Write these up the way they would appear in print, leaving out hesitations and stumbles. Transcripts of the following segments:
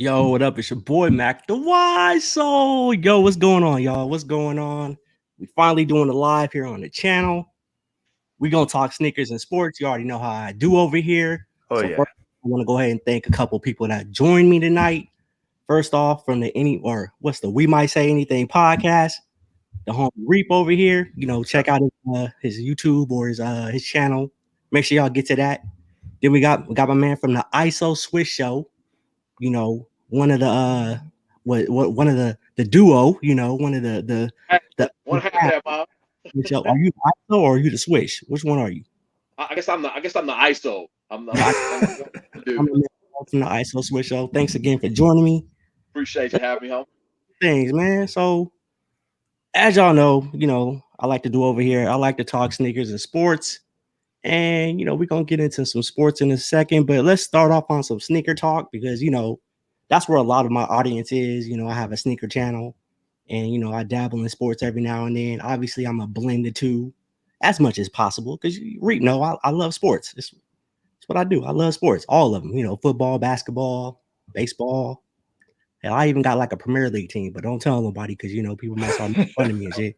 Yo, what up? It's your boy Mac, the Wise Soul. Yo, what's going on, y'all? What's going on? We finally doing a live here on the channel. We gonna talk sneakers and sports. You already know how I do over here. Oh So yeah. first, I want to go ahead and thank a couple people that joined me tonight. First off, from the We Might Say Anything podcast, the homie Reap over here. Check out his YouTube or his channel. Make sure y'all get to that. Then we got my man from the ISO Swiss Show. One of the one of the duo, one of the One half of that, Bob. show. Are you the ISO or are you the Swish? Which one are you? I guess I'm the ISO. I'm the I'm dude. the man from the ISO Swish Show. Thanks again for joining me. Appreciate you having me home. Things, man. So as y'all know, I like to do over here. I like to talk sneakers and sports. And we're gonna get into some sports in a second, but let's start off on some sneaker talk because that's where a lot of my audience is. I have a sneaker channel and I dabble in sports every now and then. Obviously, I'm a blend the two as much as possible because you know I love sports. It's what I do. I love sports, all of them. Football, basketball, baseball. Hell, I even got like a Premier League team, but don't tell nobody because people might start making fun of me and shit.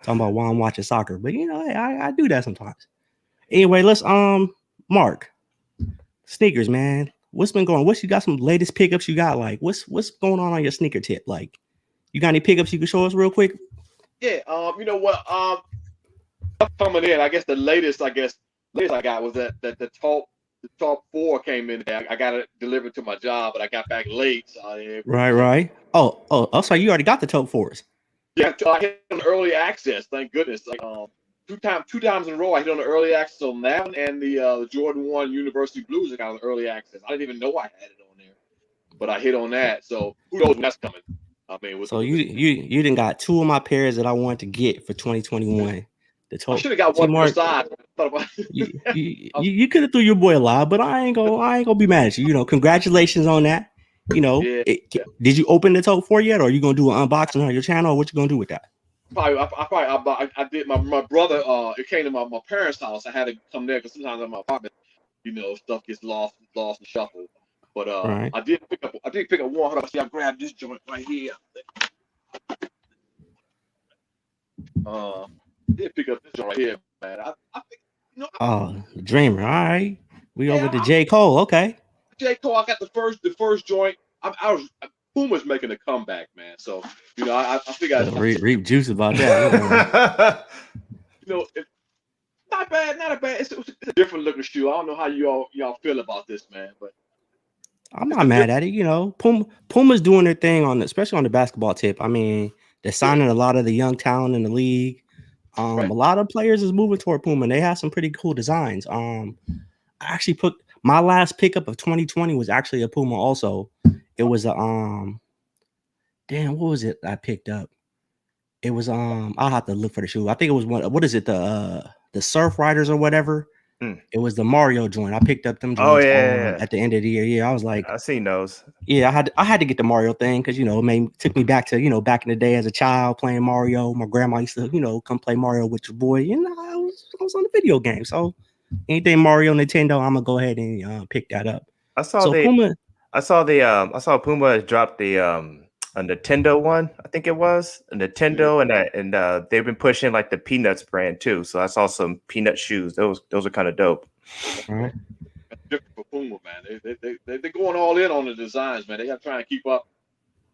Talking about why I'm watching soccer, but hey, I do that sometimes. Anyway, let's Mark, sneakers, man. What's been going? What's you got some latest pickups you got? Like what's going on your sneaker tip? Like you got any pickups you can show us real quick? Yeah. You know what? Coming in, I guess the latest I got was that the top four came in there. I got it delivered to my job, but I got back late. So Right. Oh, sorry, you already got the top fours. yeah, I hit on early access. Thank goodness. Like two times in a row, I hit on the early access on that one and the Jordan 1 University Blues. I got on early access. I didn't even know I had it on there, but I hit on that. So who knows when that's coming? I mean, So you didn't got two of my pairs that I wanted to get for 2021. The I top. should have got See, one per Mark, side. I thought about you could have threw your boy a lot, but I ain't gonna be mad at you. Congratulations on that. yeah. Did you open the top four yet, or are you gonna do an unboxing on your channel? Or what you gonna do with that? I did my brother. It came to my parents' house. I had to come there because sometimes in my apartment, stuff gets lost and shuffled. But Right. I did pick up one. Hold on, see, I grabbed this joint right here. Did pick up this joint right here, man. I think Oh, the Dreamer. All right. We over to yeah. J. Cole. Okay. J Cole. I got the first joint. Puma's making a comeback, man. So I think Reap juice about that. it's not bad, not a bad. It's a different looking shoe. I don't know how y'all feel about this, man, but I'm it's not a mad different. at it. Puma's doing their thing especially on the basketball tip. I mean, they're Yeah, signing a lot of the young talent in the league. A right. lot of players is moving toward Puma. They have some pretty cool designs. I actually put my last pickup of 2020 was actually a Puma. Also, it was a damn, what was it I picked up? It was I'll have to look for the shoe. I think it was one. What is it? The Surf Riders or whatever. Mm. It was the Mario joint. I picked up them Oh joints yeah. at the end of the year. Yeah, I was like, I seen those. yeah, I had to get the Mario thing because it took me back to back in the day as a child playing Mario. My grandma used to come play Mario with your boy. I was on the video game. So anything Mario Nintendo, I'm gonna go ahead and pick that up. I saw So the Puma, I saw Puma drop the a Nintendo one. I think it was a Yeah, Nintendo, and they've been pushing like the Peanuts brand too. So I saw some Peanut shoes. Those are kind of dope. that's all right. dope. That's different for Puma, man. They're going all in on the designs, man. They got to try and keep up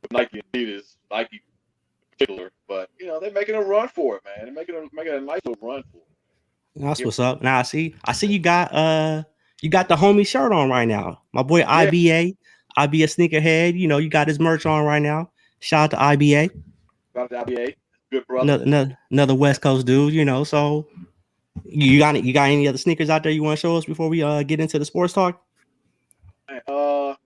with Nike and Adidas, Nike in particular. But they're making a run for it, man. They're making a nice little run for it. That's Yeah, what's up. Now I see you got the homie shirt on right now. My boy yeah. IBA sneakerhead. You got his merch on right now. Shout out to IBA. Shout out to IBA, good brother. Another West Coast dude. So you got any other sneakers out there you want to show us before we get into the sports talk? Man, wow.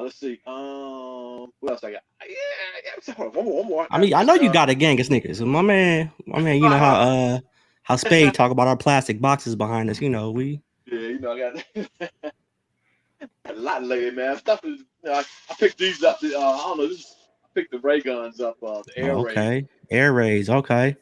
Let's see. What else I got? Yeah. Hold on, one more. I mean, I know you got a gang of sneakers. My man, you know how Spade talk about our plastic boxes behind us. We Yeah, I got a lot lately, man. Stuff is, I picked these up. I don't know. I picked the Ray Guns up, the Air Rays. okay. Air Rays, okay.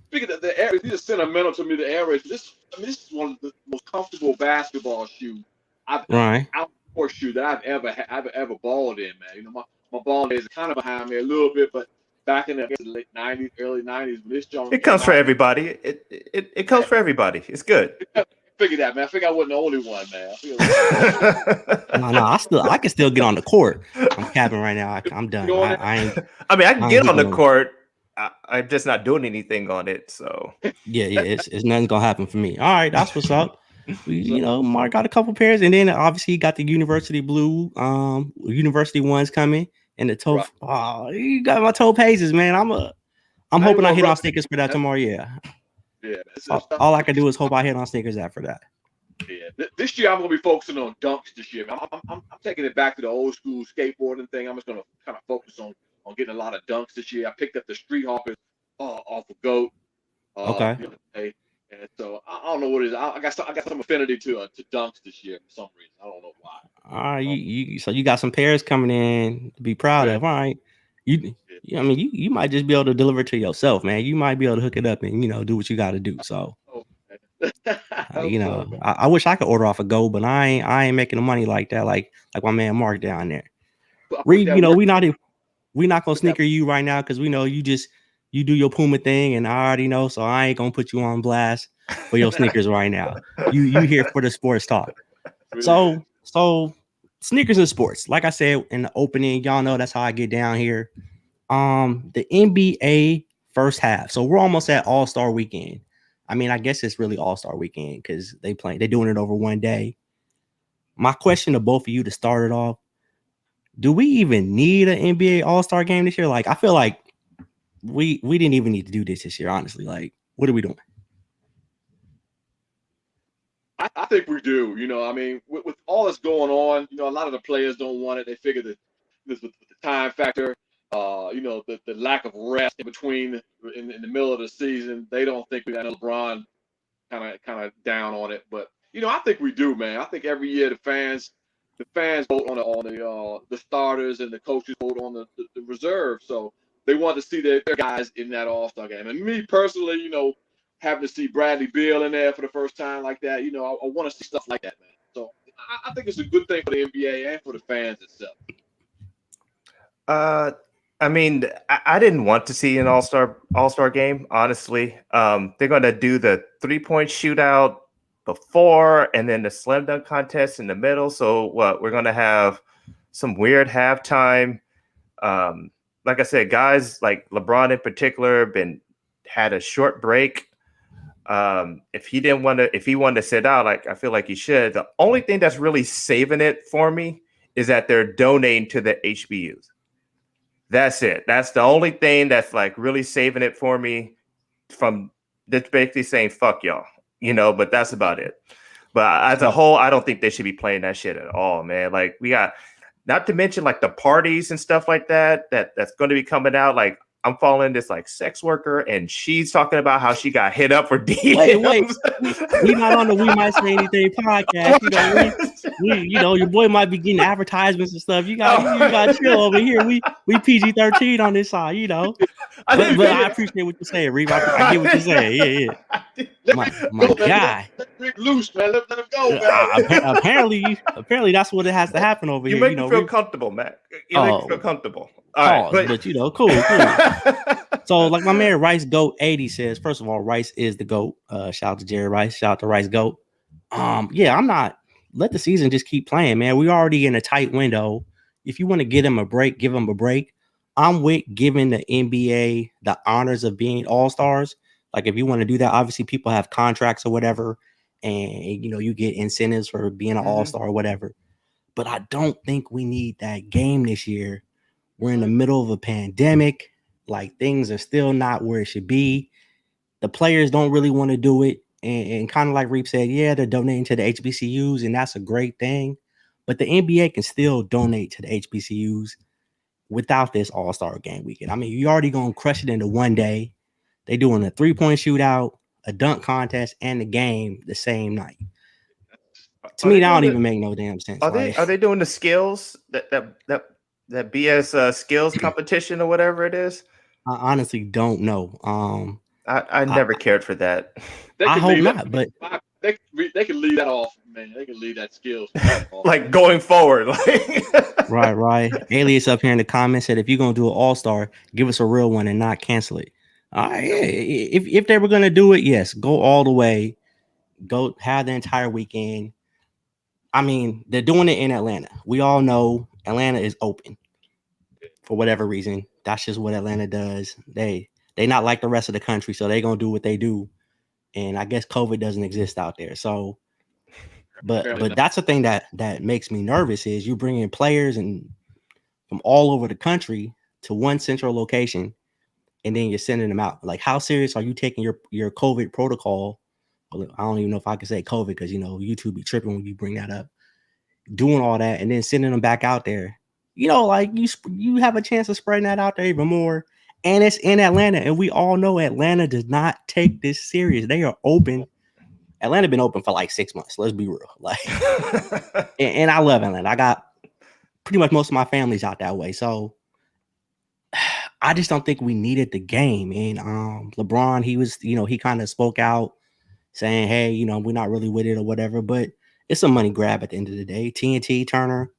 Speaking of the Air Rays, these are sentimental to me. The Air Rays. This is one of the most comfortable basketball shoes I've Right. horseshoe that I've ever balled in, man. You know, my ball days are kind of behind me a little bit, but back in the late '90s, early '90s, when this joint It comes for everybody. It comes for everybody. It's good. Figure that, man. I think I wasn't the only one, man. No, I can still get on the court. I'm capping right now. I'm done. I ain't. I mean, I can get on the court. I'm just not doing anything on it. So yeah, it's nothing's gonna happen for me. All right, that's what's up. Mark got a couple pairs, and then obviously he got the University Blue, University ones coming, and the toe. Right. Oh, you got my toe pages, man. I'm hoping I hit on sneakers for that tomorrow. Yeah. All I can do is hope I hit on sneakers after that. Yeah, this year I'm gonna be focusing on dunks. This year, I'm taking it back to the old school skateboarding thing. I'm just gonna kind of focus on getting a lot of dunks this year. I picked up the Street Hawkers off of GOAT. Okay. And so I don't know what it is. I got some affinity to dunks this year for some reason. I don't know why. All right, so you got some pairs coming in to be proud of. All right, I mean, you might just be able to deliver it to yourself, man. You might be able to hook it up and do what you got to do. So, I wish I could order off a GOAT, but I ain't making the money like that, like my man Mark down there. Reed, we not gonna sneaker you right now because we know you do your Puma thing, and I already know, so I ain't gonna put you on blast for your sneakers right now. You here for the sports talk. So sneakers and sports. Like I said in the opening, y'all know that's how I get down here. The NBA first half. So we're almost at All-Star weekend. I mean, I guess it's really All-Star weekend because they're doing it over one day. My question to both of you to start it off: do we even need an NBA All-Star game this year? Like, I feel like we didn't even need to do this year, honestly. Like, what are we doing? I think we do. I mean, with all that's going on, a lot of the players don't want it. They figure that this with the time factor, the lack of rest in between in the middle of the season, they don't think we got LeBron kind of down on it. But I think we do, man. I think every year the fans vote on the starters, and the coaches vote on the reserve. So they want to see their guys in that All-Star game. And me personally, having to see Bradley Beal in there for the first time like that, I want to see stuff like that, man. So I think it's a good thing for the NBA and for the fans itself. I mean, I didn't want to see an All-Star game, honestly. They're going to do the 3-point shootout before, and then the slam dunk contest in the middle. So what? We're going to have some weird halftime. Like I said, guys like LeBron in particular had a short break. If he wanted to sit out, like I feel like he should. The only thing that's really saving it for me is that they're donating to the HBUs. That's it. That's the only thing that's like really saving it for me from that's basically saying fuck y'all, but that's about it. But as a whole, I don't think they should be playing that shit at all, man. Like, we got, not to mention like the parties and stuff like that's going to be coming out. Like, I'm following this like sex worker, and she's talking about how she got hit up for DMs. Wait. We not on the We Might Say Anything podcast. Your boy might be getting advertisements and stuff. You got to chill over here. We PG-13 on this side, But I appreciate what you're saying, Reeve. I get what you're saying. Yeah. My guy. Let loose, man. Let him go, man. Apparently that's what it has to happen over here. You make me feel comfortable, Matt. You make me feel comfortable. All right, but cool. So, like my man Rice Goat 80 says, first of all, Rice is the GOAT. Shout out to Jerry Rice. Shout out to Rice Goat. I'm not. Let the season just keep playing, man. We're already in a tight window. If you want to give them a break, give them a break. I'm with giving the NBA the honors of being all-stars. Like, if you want to do that, obviously people have contracts or whatever, and you get incentives for being an all-star or whatever. But I don't think we need that game this year. We're in the middle of a pandemic. Like, things are still not where it should be. The players don't really want to do it. And kind of like Reep said, yeah, they're donating to the HBCUs, and that's a great thing. But the NBA can still donate to the HBCUs without this All-Star game weekend. I mean, you already going to crush it into one day. They doing a 3-point shootout, a dunk contest, and the game the same night. To me, that don't even make no damn sense. Are they doing the skills that BS skills competition or whatever it is? I honestly don't know. I never cared for that. I hope not, but they can leave that off Man, they can leave that skills. Like going forward, like Right. Alias up here in the comments said, if you're gonna do an all-star, give us a real one and not cancel it. Yeah, if they were gonna do it, yes, go all the way, go have the entire weekend. I mean, they're doing it in Atlanta. We all know Atlanta is open for whatever reason. That's just what Atlanta does. They not like the rest of the country, so they're gonna do what they do. And I guess COVID doesn't exist out there. So, but that's the thing that makes me nervous is you bring in players and from all over the country to one central location, and then you're sending them out. Like, how serious are you taking your COVID protocol? Well, I don't even know if I can say COVID because YouTube be tripping when you bring that up. Doing all that and then sending them back out there, like you have a chance of spreading that out there even more. And it's in Atlanta, and we all know Atlanta does not take this serious. They are open. Atlanta been open for like 6 months. Let's be real. Like, and I love Atlanta. I got pretty much most of my family's out that way, so I just don't think we needed the game. And LeBron, he was, he kind of spoke out saying, hey, we're not really with it or whatever, but it's a money grab at the end of the day. TNT, Turner,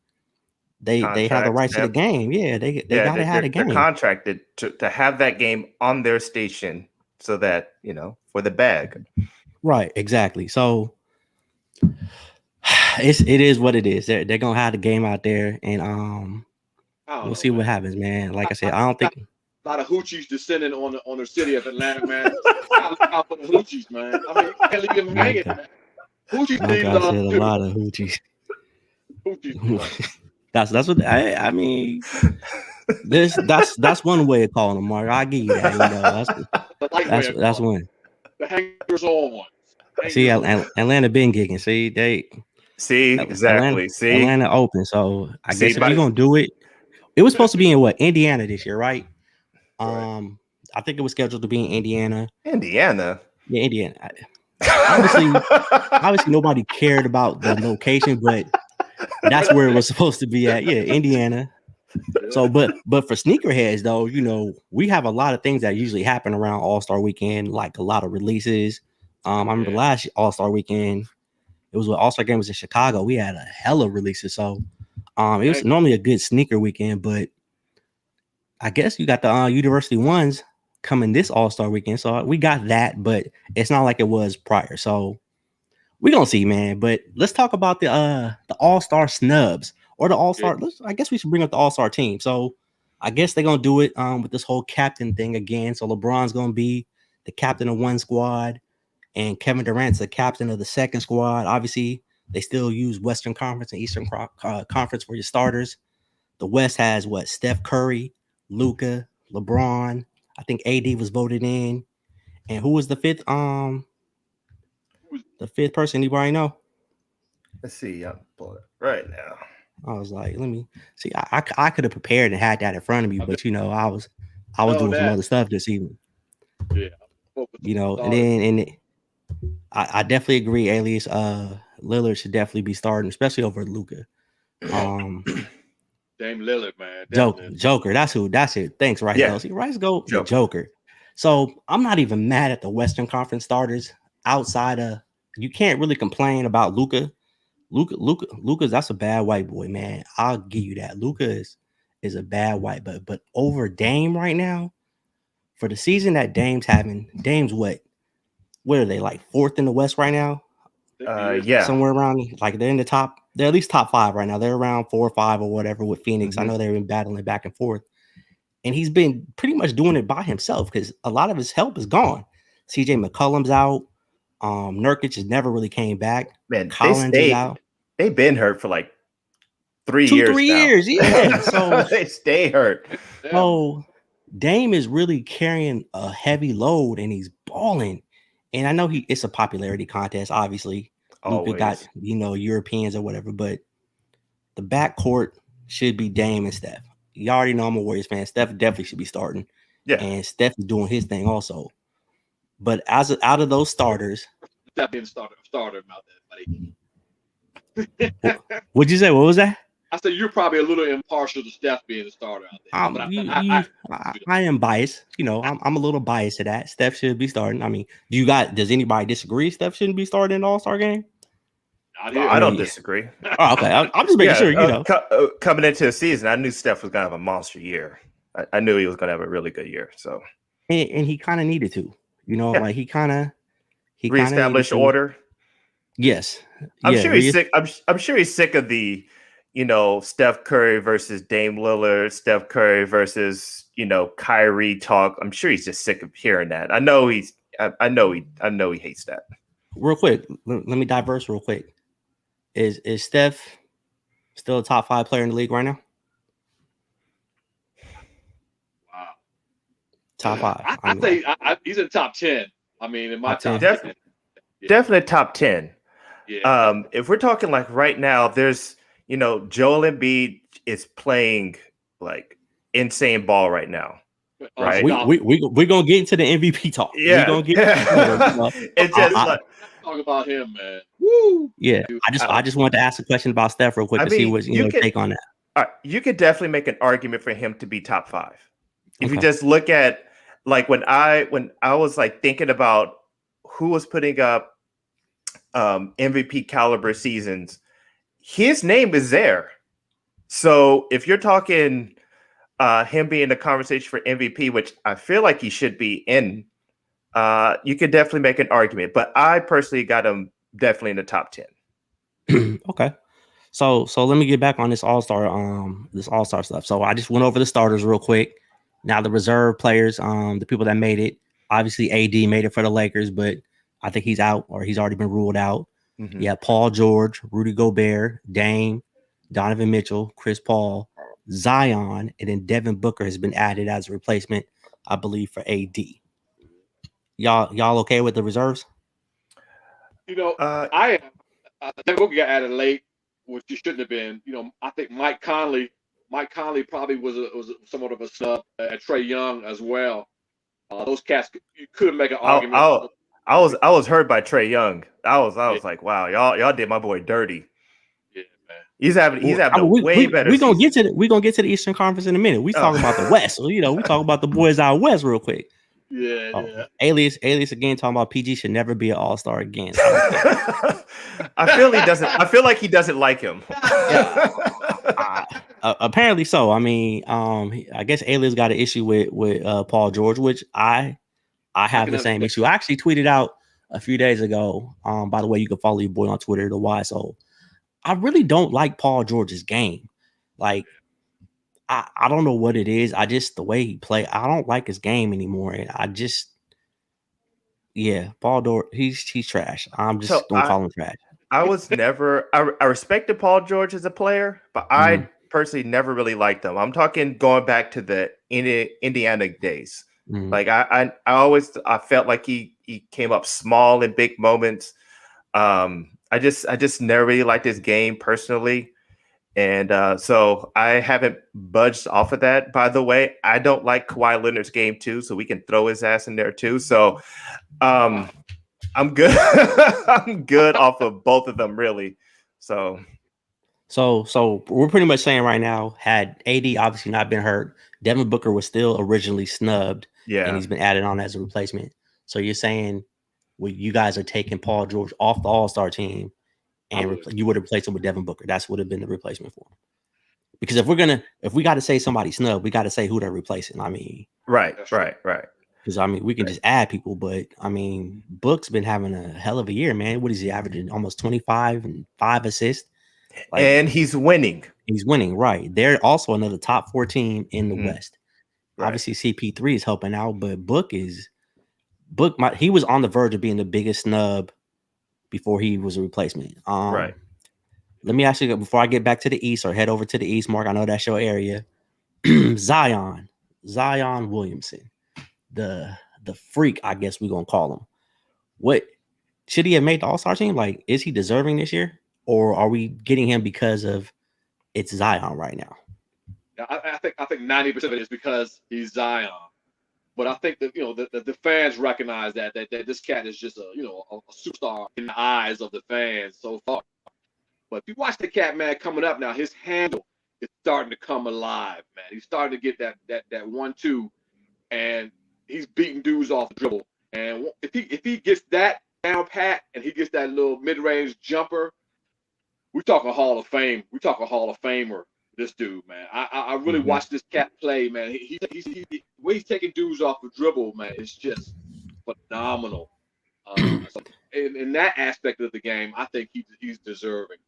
they have the rights to the game. Yeah, they gotta have the game. They're contracted to have that game on their station so that, for the bag. Right, exactly. So it is what it is. They're gonna have the game out there, and we'll see what happens, man. Like I said, I don't think a lot of hoochies descending on the city of Atlanta, man. Out for the hoochies, man. I mean, you can't leave them hanging, man. Hoochies like I said, a lot of hoochies. That's what I mean. That's one way of calling them, Mark. I give you that. That's one. The hangers on. See, Atlanta been gigging. See, Exactly. Atlanta open. So I guess if you're gonna do it, it was supposed to be in Indiana this year, right? I think it was scheduled to be in Indiana. Indiana. Yeah, Indiana. Obviously, nobody cared about the location, but that's where it was supposed to be at. Yeah, Indiana. So, but for sneakerheads though, we have a lot of things that usually happen around All-Star Weekend, like a lot of releases. I remember last All-Star Weekend, it was when All-Star Game was in Chicago. We had a hell of releases. So, it was normally a good sneaker weekend, but I guess you got the University ones coming this All-Star Weekend. So we got that, but it's not like it was prior. So we're gonna see, man. But let's talk about the All-Star snubs or the All-Star. I guess we should bring up the All-Star team. So I guess they're gonna do it with this whole captain thing again. So LeBron's gonna be the captain of one squad, and Kevin Durant's the captain of the second squad. Obviously, they still use Western Conference and Eastern Conference for your starters. The West has Steph Curry, Luka, LeBron. I think AD was voted in. And who was the fifth? The fifth person, anybody know? Let's see. I'm pulling it right now. I was like, let me see. I could have prepared and had that in front of me, but I was doing some other stuff this evening. Yeah. And then I definitely agree, Alias. Lillard should definitely be starting, especially over Luka. Dame Lillard, man. Joker. That's it. Thanks, Rice. Yeah. See, Rice go Joker. So I'm not even mad at the Western Conference starters. Outside of, you can't really complain about Luka. Luka's that's a bad white boy, man. I'll give you that. Luka is a bad white, but over Dame right now, for the season that Dame's having, Dame's what are they, like fourth in the West right now? Somewhere around, like they're in the top. They're at least top 5 right now. They're around 4 or 5 or whatever with Phoenix. I know they've been battling back and forth, and he's been pretty much doing it by himself because a lot of his help is gone. CJ McCollum's out. Nurkic has never really came back. Man, Collins is out. They've been hurt for like 3 years. Yeah. So they stay hurt. So Dame is really carrying a heavy load and he's balling. And I know it's a popularity contest, obviously. Luka got, Europeans or whatever, but the backcourt should be Dame and Steph. You already know I'm a Warriors fan. Steph definitely should be starting. Yeah. And Steph is doing his thing also. But out of those starters, Steph being a starter about that, buddy. What'd you say? What was that? I said you're probably a little impartial to Steph being a starter out there. I am biased. I'm a little biased to that. Steph should be starting. I mean, does anybody disagree Steph shouldn't be starting in the All-Star game? Not No, here. I don't yeah. disagree. Oh, okay. I'm just making sure, you know. Coming into the season, I knew Steph was going to have a monster year. I knew he was going to have a really good year. So, And he kind of needed to, you know, Yeah. like he kind of needed reestablish to. order. Yes. I'm Yeah. sure he's sick. I'm sure he's sick of the, Steph Curry versus Dame Lillard, Steph Curry versus, Kyrie talk. I'm sure he's just sick of hearing that. I know he hates that. Real quick, let me diverse real quick. Is Steph still a top 5 player in the league right now? Wow. Top 5. I say he's in the top 10. I mean, in my top 10. Definitely top 10. Yeah. If we're talking like right now, there's, Joel Embiid is playing like insane ball right now. Right. We're gonna get into the MVP talk. Yeah. We're gonna get It's just like talk about him, man. Woo! Yeah. I just wanted to ask a question about Steph real quick to see what your take on that. You could definitely make an argument for him to be top 5. If you just look at like when I was like thinking about who was putting up MVP caliber seasons, his name is there. So if you're talking him being in the conversation for MVP, which I feel like he should be in, you could definitely make an argument. But I personally got him definitely in the top 10. Okay. So let me get back on this all-star stuff. So I just went over the starters real quick. Now the reserve players, the people that made it, obviously AD made it for the Lakers, but I think he's out or he's already been ruled out. Mm-hmm. Yeah, Paul George, Rudy Gobert, Dame, Donovan Mitchell, Chris Paul, Zion, and then Devin Booker has been added as a replacement, I believe, for AD. Y'all okay with the reserves? I Devin Booker got added late, which he shouldn't have been. I think Mike Conley probably was somewhat of a snub. Trae Young as well. Those cats, you could make an argument. I was hurt by Trae Young. I was like, wow, y'all did my boy dirty. Yeah, man. He's having a way better. We're gonna get to the Eastern Conference in a minute. We talking about the West. So, we talk about the boys out West real quick. Yeah. Alias again talking about PG should never be an all-star again. I feel like he doesn't like him. Apparently so. I mean, I guess Alias got an issue with Paul George, which I have the same issue. I actually tweeted out a few days ago. By the way, you can follow your boy on Twitter, TheWiseSole. I really don't like Paul George's game. Like, I don't know what it is. The way he play, I don't like his game anymore. And Paul George, he's trash. I'm just gonna call him trash. I was never. I respected Paul George as a player, but I personally never really liked him. I'm talking going back to the Indiana days. Like I felt like he came up small in big moments. I just never really liked his game personally. And so I haven't budged off of that. By the way, I don't like Kawhi Leonard's game too, so we can throw his ass in there too. So I'm good. I'm good off of both of them, really. So we're pretty much saying right now, had AD obviously not been hurt, Devin Booker was still originally snubbed. Yeah. And he's been added on as a replacement. So you're saying you guys are taking Paul George off the All-Star team and you would replace him with Devin Booker. That's would have been the replacement for him. Because if we got to say somebody snub, we got to say who they're replacing. I mean, right. Because I mean, we can just add people, but I mean, Book's been having a hell of a year, man. What is he averaging? Almost 25 and 5 assists. And he's winning. He's winning, right? They're also another top 4 team in the West. Right. Obviously, CP3 is helping out, but he was on the verge of being the biggest snub before he was a replacement. Right. Let me ask you before I get back to the East or head over to the East, Mark. I know that's your area. Zion Williamson, the freak, I guess we're gonna call him. What should he have made the All-Star team? Like, is he deserving this year, or are we getting him because of it's Zion right now? I think 90% of it is because he's Zion. But I think that the fans recognize that this cat is just a superstar in the eyes of the fans so far. But if you watch the cat, man, coming up now, his handle is starting to come alive, man. He's starting to get that 1-2, and he's beating dudes off the dribble. And if he gets that down pat and he gets that little mid-range jumper, we talking Hall of Fame. We talking Hall of Famer. This dude, man. I really watched this cat play, man. The way he's taking dudes off the dribble, man, it's just phenomenal. So in that aspect of the game, I think he's deserving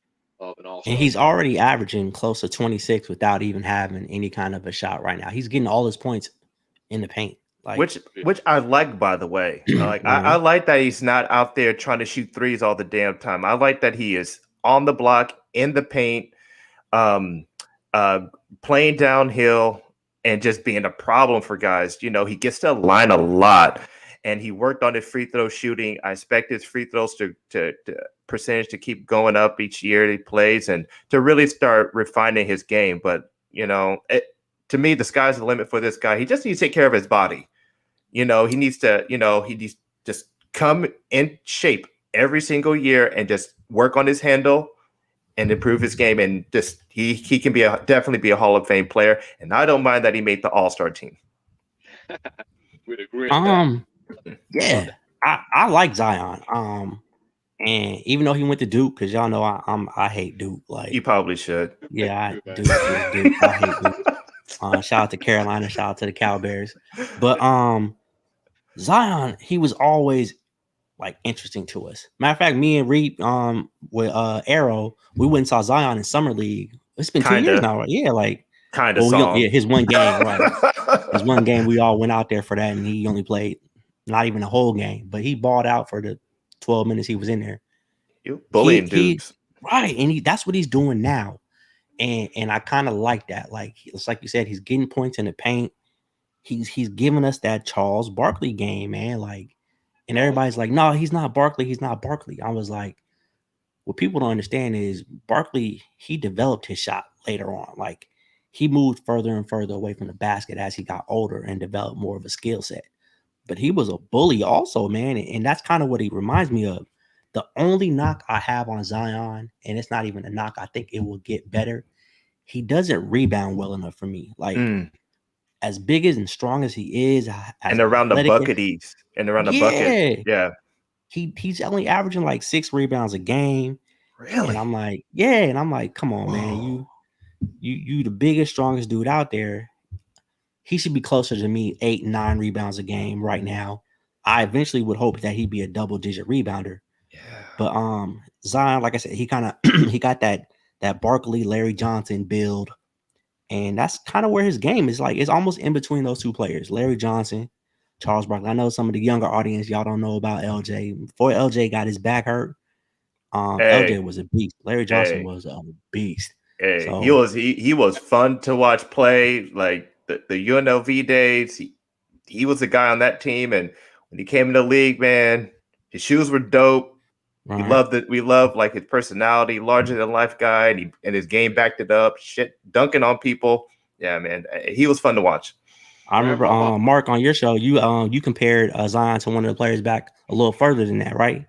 of an all-star. And he's already averaging close to 26 without even having any kind of a shot right now. He's getting all his points in the paint. Like, which I like, by the way. I like that he's not out there trying to shoot threes all the damn time. I like that he is on the block, in the paint, playing downhill, and just being a problem for guys. You know, he gets to the line a lot, and he worked on his free throw shooting. I expect his free throws to percentage to keep going up each year he plays, and to really start refining his game. But you know, to me, the sky's the limit for this guy. He just needs to take care of his body. You know, he needs to just come in shape every single year and just work on his handle and improve his game. And just he can definitely be a Hall of Fame player. And I don't mind that he made the All-Star team. We'd agree. Yeah, I like Zion. And even though he went to Duke, because y'all know I hate Duke. Like, you probably should. Yeah, Duke. I hate Duke. Shout out to Carolina, shout out to the Cowbears. But Zion, he was always like interesting to us. Matter of fact, me and Reed with Arrow, we went and saw Zion in Summer League. It's been 2 years now, right? Yeah, like kind of. His one game, right? His one game, we all went out there for that, and he only played not even a whole game, but he balled out for the 12 minutes he was in there. You bullying dudes, right? And that's what he's doing now. And I kind of like that. Like, it's like you said, he's getting points in the paint. He's giving us that Charles Barkley game, man. Like, and everybody's like, no, he's not Barkley. He's not Barkley. I was like, what people don't understand is Barkley, he developed his shot later on. Like, he moved further and further away from the basket as he got older and developed more of a skill set. But he was a bully also, man. And that's kind of what he reminds me of. The only knock I have on Zion, and it's not even a knock, I think it will get better. He doesn't rebound well enough for me. Like, as big as and strong as he is, and around the bucket, yeah, he's only averaging like 6 rebounds a game. Really? And I'm like, come on, man, you the biggest, strongest dude out there. He should be closer to me 8, 9 rebounds a game right now. I eventually would hope that he'd be a double-digit rebounder. Yeah. But Zion, like I said, he kind of he got that Barkley, Larry Johnson build. And that's kind of where his game is. Like, it's almost in between those two players, Larry Johnson, Charles Barkley. I know some of the younger audience, y'all don't know about LJ. Before LJ got his back hurt, LJ was a beast. Larry Johnson was a beast. So, he was fun to watch play. Like the UNLV days, he was a guy on that team. And when he came in the league, man, his shoes were dope. Right. We loved like his personality, larger than life guy, and his game backed it up. Shit, dunking on people. Yeah, man, he was fun to watch. I remember, Mark, on your show, you compared Zion to one of the players back a little further than that, right?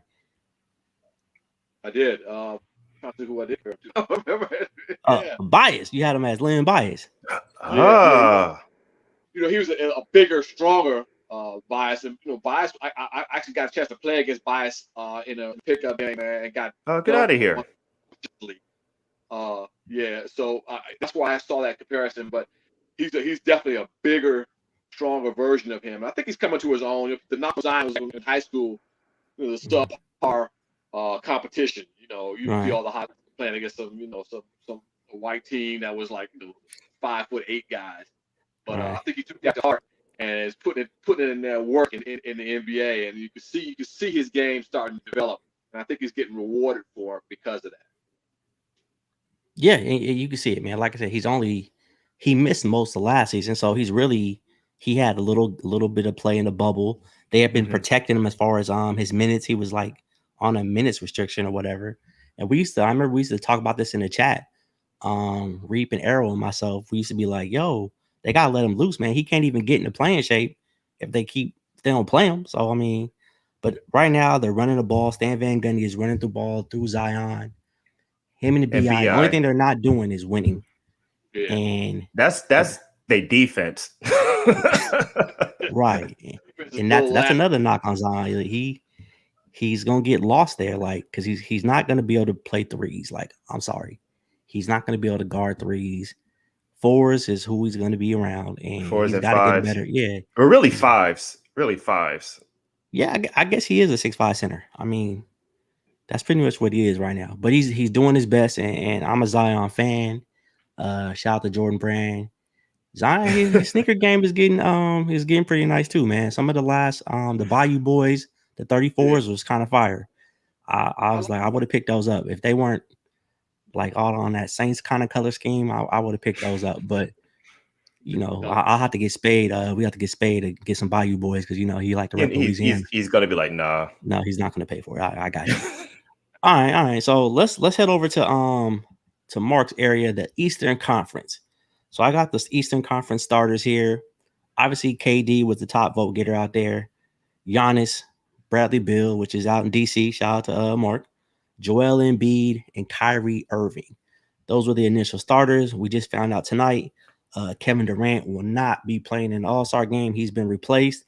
I did. I'm trying to think who I did. I remember. Bias. You had him as Lynn Bias. You know, he was a bigger, stronger. Bias, and Bias. I actually got a chance to play against Bias in a pickup game, man, and got get out of here. Yeah, so that's why I saw that comparison. But he's definitely a bigger, stronger version of him. I think he's coming to his own. The knock was in high school, the subpar competition. You see all the hot playing against some white team that was like 5'8" guys. But I think he took that to heart. And is putting it in there work in the NBA, and you can see his game starting to develop, and I think he's getting rewarded for it because of that. Yeah, you can see it, man. Like I said, he missed most of last season, so he had a little bit of play in the bubble. They have been protecting him as far as his minutes. He was like on a minutes restriction or whatever. And I remember we used to talk about this in the chat. Reap and Arrow and myself, we used to be like, yo, they gotta let him loose, man. He can't even get into playing shape if they don't play him. So I mean, but right now they're running the ball. Stan Van Gundy is running the ball through Zion. Him and the BI. The only thing they're not doing is winning. Yeah. And that's their defense. Right. And that's another knock on Zion. he's gonna get lost there, like because he's not gonna be able to play threes. Like, I'm sorry, he's not gonna be able to guard threes. Fours is who he's gonna be around, and Fours he's and got to get fives. better. Yeah, But really fives. Really fives. yeah. I guess he is a 6'5" center. I mean, that's pretty much what he is right now. But he's doing his best, and I'm a Zion fan. Shout out to Jordan Brand. Zion, his sneaker game is getting pretty nice too, man. Some of the last the Bayou Boys, the 34s was kind of fire. I was like, I would have picked those up if they weren't like all on that Saints kind of color scheme. I would have picked those up, but I'll have to get Spade. We have to get Spade to get some Bayou Boys because he like to rep Louisiana. He's gonna be like, nah. No, he's not gonna pay for it. I got you. All right. So let's head over to Mark's area, the Eastern Conference. So I got the Eastern Conference starters here. Obviously, KD was the top vote getter out there. Giannis, Bradley Beal, which is out in DC. Shout out to Mark. Joel Embiid, and Kyrie Irving. Those were the initial starters. We just found out tonight Kevin Durant will not be playing in the All-Star game. He's been replaced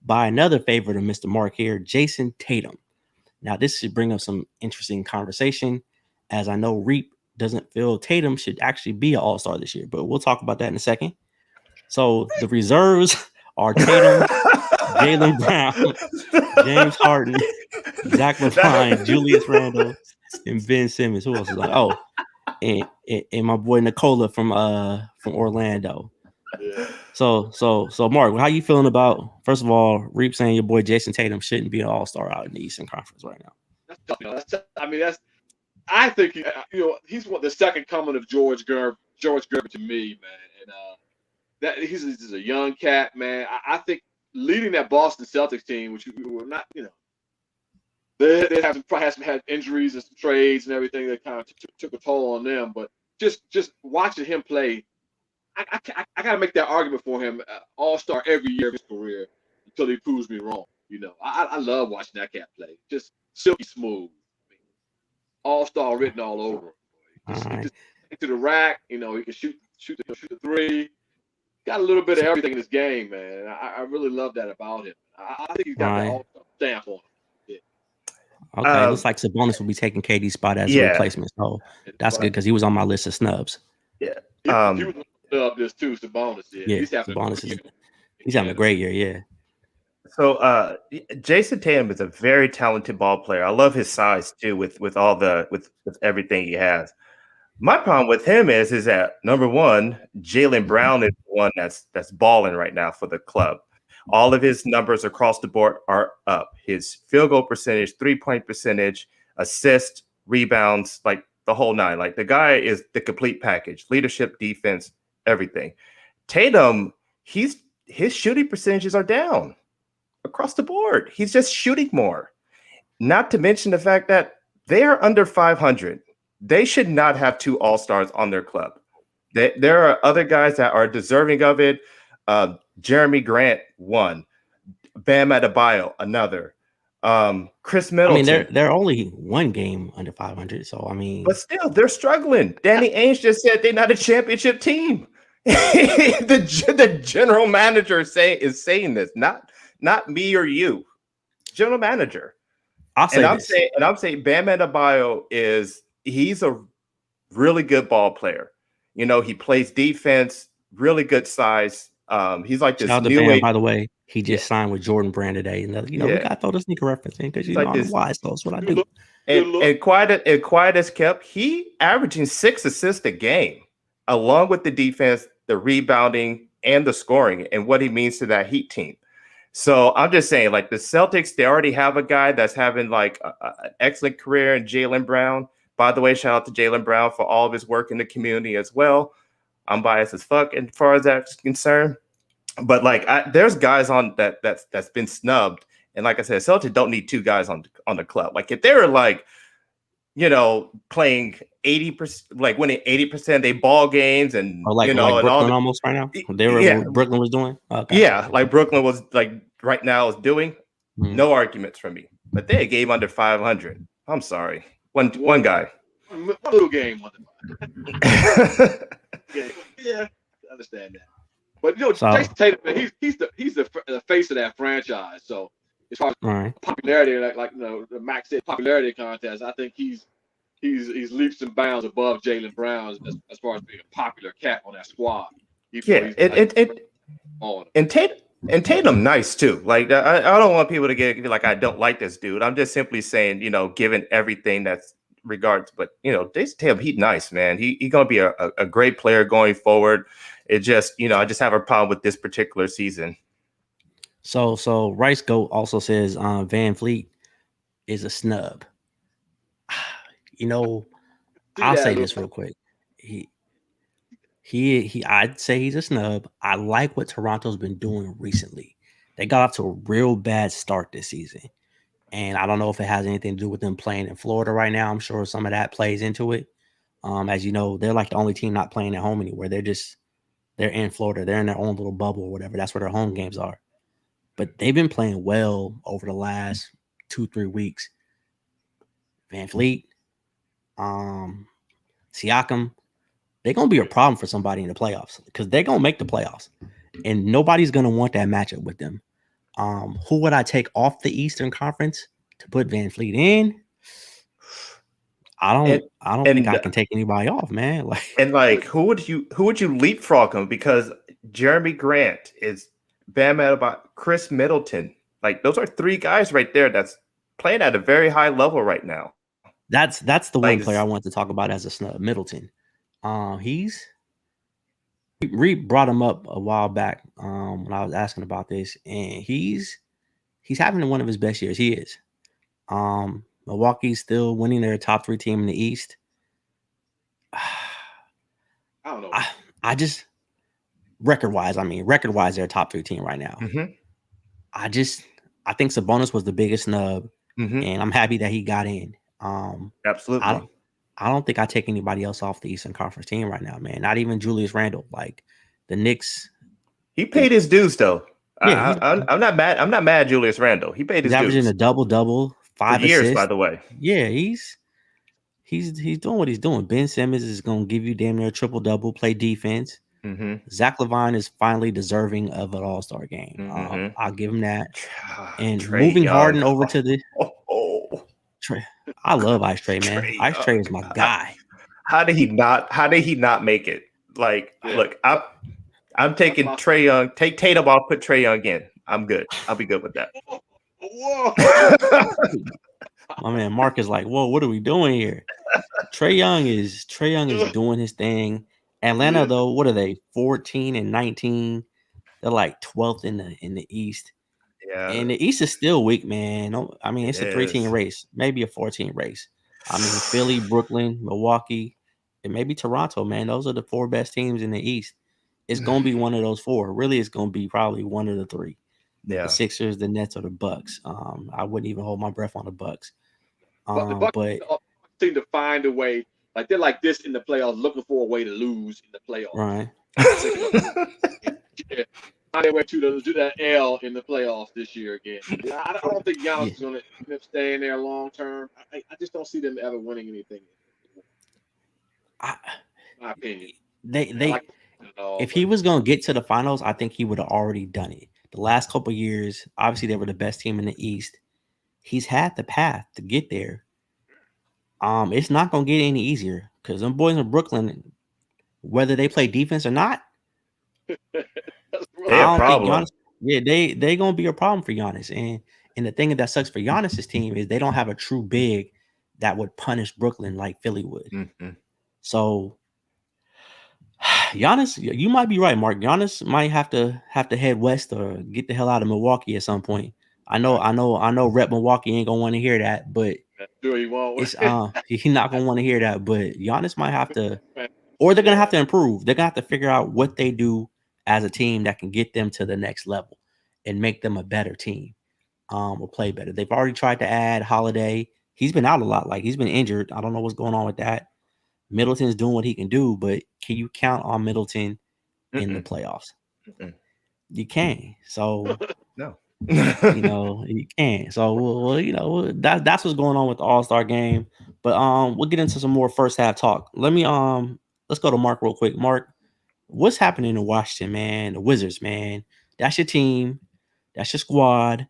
by another favorite of Mr. Mark here, Jason Tatum. Now, this should bring up some interesting conversation, as I know Reap doesn't feel Tatum should actually be an All-Star this year, but we'll talk about that in a second. So the reserves are Tatum, Jaylen Brown, James Harden, Zach LaVine, Julius Randle, and Ben Simmons. Who else is on? Oh, and my boy Nikola from Orlando. Yeah. So Mark, how you feeling about, first of all, Reap saying your boy Jason Tatum shouldn't be an All-Star out in the Eastern Conference right now? I think he's the second coming of George Gervin to me, man, and that he's a young cat, man. I think leading that Boston Celtics team, which we were not, they have had injuries and some trades and everything that kind of took a toll on them. But just watching him play, I got to make that argument for him, All-Star every year of his career until he proves me wrong. I love watching that cat play, just silky smooth, All-Star written all over him. He just into the rack, he can shoot the three. Got a little bit of everything in this game, man. I really love that about him. I think he's got the All-Star stamp on him. Yeah. Okay, looks like Sabonis will be taking KD's spot as a replacement. So that's good because he was on my list of snubs. Yeah. He was snub this too, Sabonis. Yeah, he's having a great year, yeah. So Jason Tatum is a very talented ball player. I love his size too, with everything he has. My problem with him is that number one, Jaylen Brown is the one that's balling right now for the club. All of his numbers across the board are up. His field goal percentage, 3-point percentage, assists, rebounds, like the whole nine. Like the guy is the complete package: leadership, defense, everything. Tatum, his shooting percentages are down across the board. He's just shooting more. Not to mention the fact that they are under 500. They should not have two All-Stars on their club. There are other guys that are deserving of it. Jeremy Grant, one. Bam Adebayo, another. Chris Middleton. I mean, they're only one game under 500, so I mean. But still, they're struggling. Danny Ainge just said they're not a championship team. the general manager is saying this, not me or you. General manager. I'm saying Bam Adebayo he's a really good ball player. He plays defense, really good size. He's like this new age. By the way, he just signed with Jordan Brand today. And we gotta throw the sneaker reference in because I'm wise, so that's what I do. And quiet as kept, he averaging 6 assists a game, along with the defense, the rebounding, and the scoring, and what he means to that Heat team. So I'm just saying, like the Celtics, they already have a guy that's having like an excellent career in Jaylen Brown. By the way, shout out to Jaylen Brown for all of his work in the community as well. I'm biased as fuck as far as that's concerned. But like there's guys on that's been snubbed. And like I said, Celtics don't need two guys on the club. Like if they were like, playing 80%, like winning 80% of their ball games and like Brooklyn almost right now. They were what Brooklyn was doing. Okay. Yeah, like Brooklyn was like right now is doing. No arguments from me. But they gave under 500. I'm sorry. One guy. One little game. Yeah, I understand that. But Jason Tatum, he's the face of that franchise. So as far as Right. popularity, like the Max said, popularity contest. I think he's leaps and bounds above Jaylen Brown as far as being a popular cat on that squad. Even though Yeah, he's like on. and Tatum nice too. Like I don't want people to get like I don't like this dude. I'm just simply saying, given everything that's regards, but Jason Tatum, he's nice, man. He gonna be a great player going forward. It just, I just have a problem with this particular season. So Rice Goat also says Van Fleet is a snub. I'll say this real quick. I'd say he's a snub. I like what Toronto's been doing recently. They got off to a real bad start this season. And I don't know if it has anything to do with them playing in Florida right now. I'm sure some of that plays into it. As you know, they're like the only team not playing at home anywhere. They're in Florida. They're in their own little bubble or whatever. That's where their home games are. But they've been playing well over the last 2-3 weeks. Van Fleet, Siakam, they're going to be a problem for somebody in the playoffs because they're going to make the playoffs. And nobody's going to want that matchup with them. Who would I take off the Eastern Conference to put Van Fleet in? I don't think I can take anybody off, man. Who would you leapfrog him? Because Jeremy Grant is Bam Adebayo, Chris Middleton. Like those are three guys right there that's playing at a very high level right now. That's the one player I want to talk about as a snub, Middleton. Reed brought him up a while back when I was asking about this, and he's having one of his best years. He is. Milwaukee's still winning their top 3 team in the East. I don't know. I just record-wise, they're a top 3 team right now. Mm-hmm. I think Sabonis was the biggest snub, and I'm happy that he got in. Absolutely. I don't think I take anybody else off the Eastern Conference team right now, man. Not even Julius Randle. Like the Knicks, he paid his dues though. Yeah, I'm not mad. I'm not mad at Julius Randle. He paid his dues. Averaging a double-double, 5 years, assists. by the way. Yeah, he's doing what he's doing. Ben Simmons is going to give you damn near a triple-double, play defense. Zach LaVine is finally deserving of an All-Star game. I'll give him that. And Trey moving Young. Harden over to the Trey. I love Ice Trey, man. Ice Trey is my guy. How did he not make it? Like, look, I'm taking Trey Young. Take Tatum off, put Trey Young in. I'm good. I'll be good with that. Whoa. My man Mark is like, whoa, what are we doing here? Trey Young is doing his thing. Atlanta, though, what are they? 14 and 19. They're like 12th in the East. Yeah. And the East is still weak, man. I mean, it's a 3-team race, maybe a 4-team race. I mean, Philly, Brooklyn, Milwaukee, and maybe Toronto, man. Those are the 4 best teams in the East. It's going to be one of those 4. Really, it's going to be probably one of the 3. Yeah. The Sixers, the Nets, or the Bucks. I wouldn't even hold my breath on the Bucks. But the Bucks seem to find a way. Like they're like this in the playoffs, looking for a way to lose in the playoffs. Right. Yeah. Find their way to do that L in the playoffs this year again. I don't think Giannis is going to end up staying there long term. I just don't see them ever winning anything. My opinion. If he was going to get to the finals, I think he would have already done it. The last couple of years, obviously they were the best team in the East. He's had the path to get there. It's not going to get any easier because them boys in Brooklyn, whether they play defense or not, they're a problem. They going to be a problem for Giannis. And the thing that sucks for Giannis's team is they don't have a true big that would punish Brooklyn like Philly would. So Giannis, you might be right, Mark. Giannis might have to head west or get the hell out of Milwaukee at some point. I know Rep Milwaukee ain't gonna want to hear that, but he's not gonna want to hear that. But Giannis might have to, or they're gonna have to improve. They're gonna have to figure out what they do as a team that can get them to the next level and make them a better team, or play better. They've already tried to add Holiday. He's been out a lot, like he's been injured. I don't know what's going on with that. Middleton's doing what he can do, but can you count on Middleton in the playoffs? You can't. So no. You can't. So that's what's going on with the All-Star game. But we'll get into some more first half talk. Let's go to Mark real quick. Mark, what's happening in Washington, man? The Wizards, man. That's your team. That's your squad.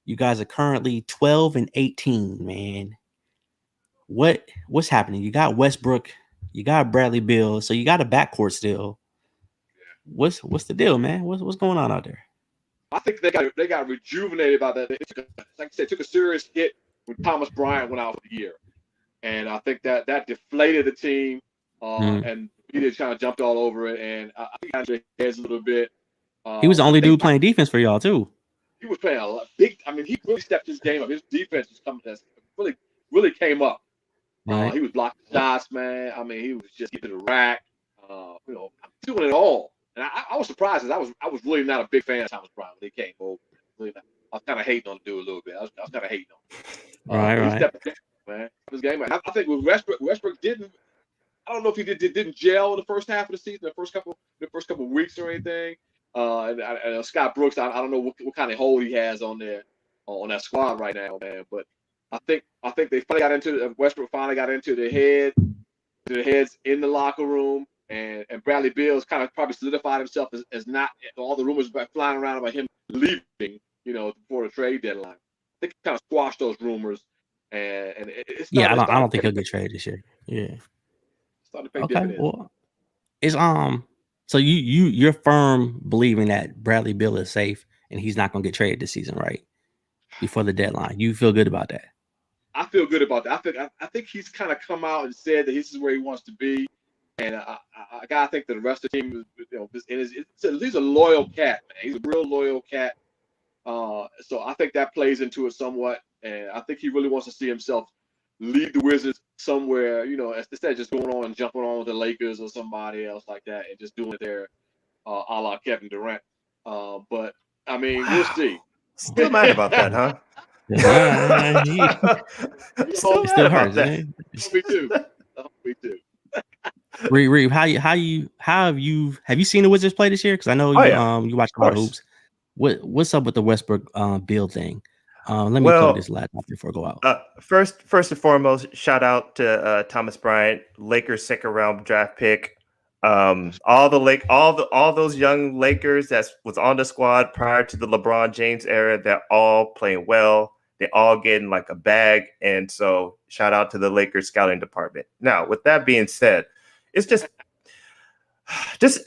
You guys are currently 12-18, man. What's happening? You got Westbrook, you got Bradley Beal, so you got a backcourt still. What's the deal, man? What's going on out there? I think they got rejuvenated by that. Like I said, took a serious hit when Thomas Bryant went out for the year, and I think that deflated the team. And he just kind of jumped all over it, and I think he got his heads a little bit. He was the only dude playing defense for y'all too. He was playing a lot big. I mean, he really stepped his game up. His defense was coming. Really came up. Right. He was blocking shots, man. I mean, he was just getting to the rack. Doing it all. And I was surprised because I was really not a big fan of Thomas Bryant when he came over. Really not. I was kind of hating on the dude a little bit. I was kind of hating on him. Right. He stepped his game, man. His game. I think with Westbrook didn't. I don't know if he didn't gel in the first half of the season, the first couple of weeks or anything. And Scott Brooks, I don't know what kind of hold he has on that squad right now, man. But I think they finally got into Westbrook finally got into the heads in the locker room, and Bradley Beal's kind of probably solidified himself as not all the rumors flying around about him leaving, before the trade deadline. I think he kind of squashed those rumors, and it's I don't think he'll get traded this year. Yeah. Starting to pay Okay. dividends. Well, it's so you're firm believing that Bradley Beal is safe and he's not going to get traded this season, right? Before the deadline. You feel good about that? I feel good about that. I think he's kind of come out and said that this is where he wants to be, and I gotta think that the rest of the team, he's a loyal cat, man. He's a real loyal cat. So I think that plays into it somewhat, and I think he really wants to see himself lead the Wizards somewhere, instead of just going on and jumping on with the Lakers or somebody else like that and just doing it there, a la Kevin Durant. But I mean, We'll see. Still mad about that, huh? Still hurts, man. Me too. Me too. Reeve, have you seen the Wizards play this year? Because I know you watch a lot of hoops. What's up with the Westbrook Beal thing? Let me play this last up before I go out. First and foremost, shout out to Thomas Bryant, Lakers second round draft pick. All those young Lakers that was on the squad prior to the LeBron James era, they're all playing well. They all getting like a bag, and so shout out to the Lakers scouting department. Now, with that being said, it's just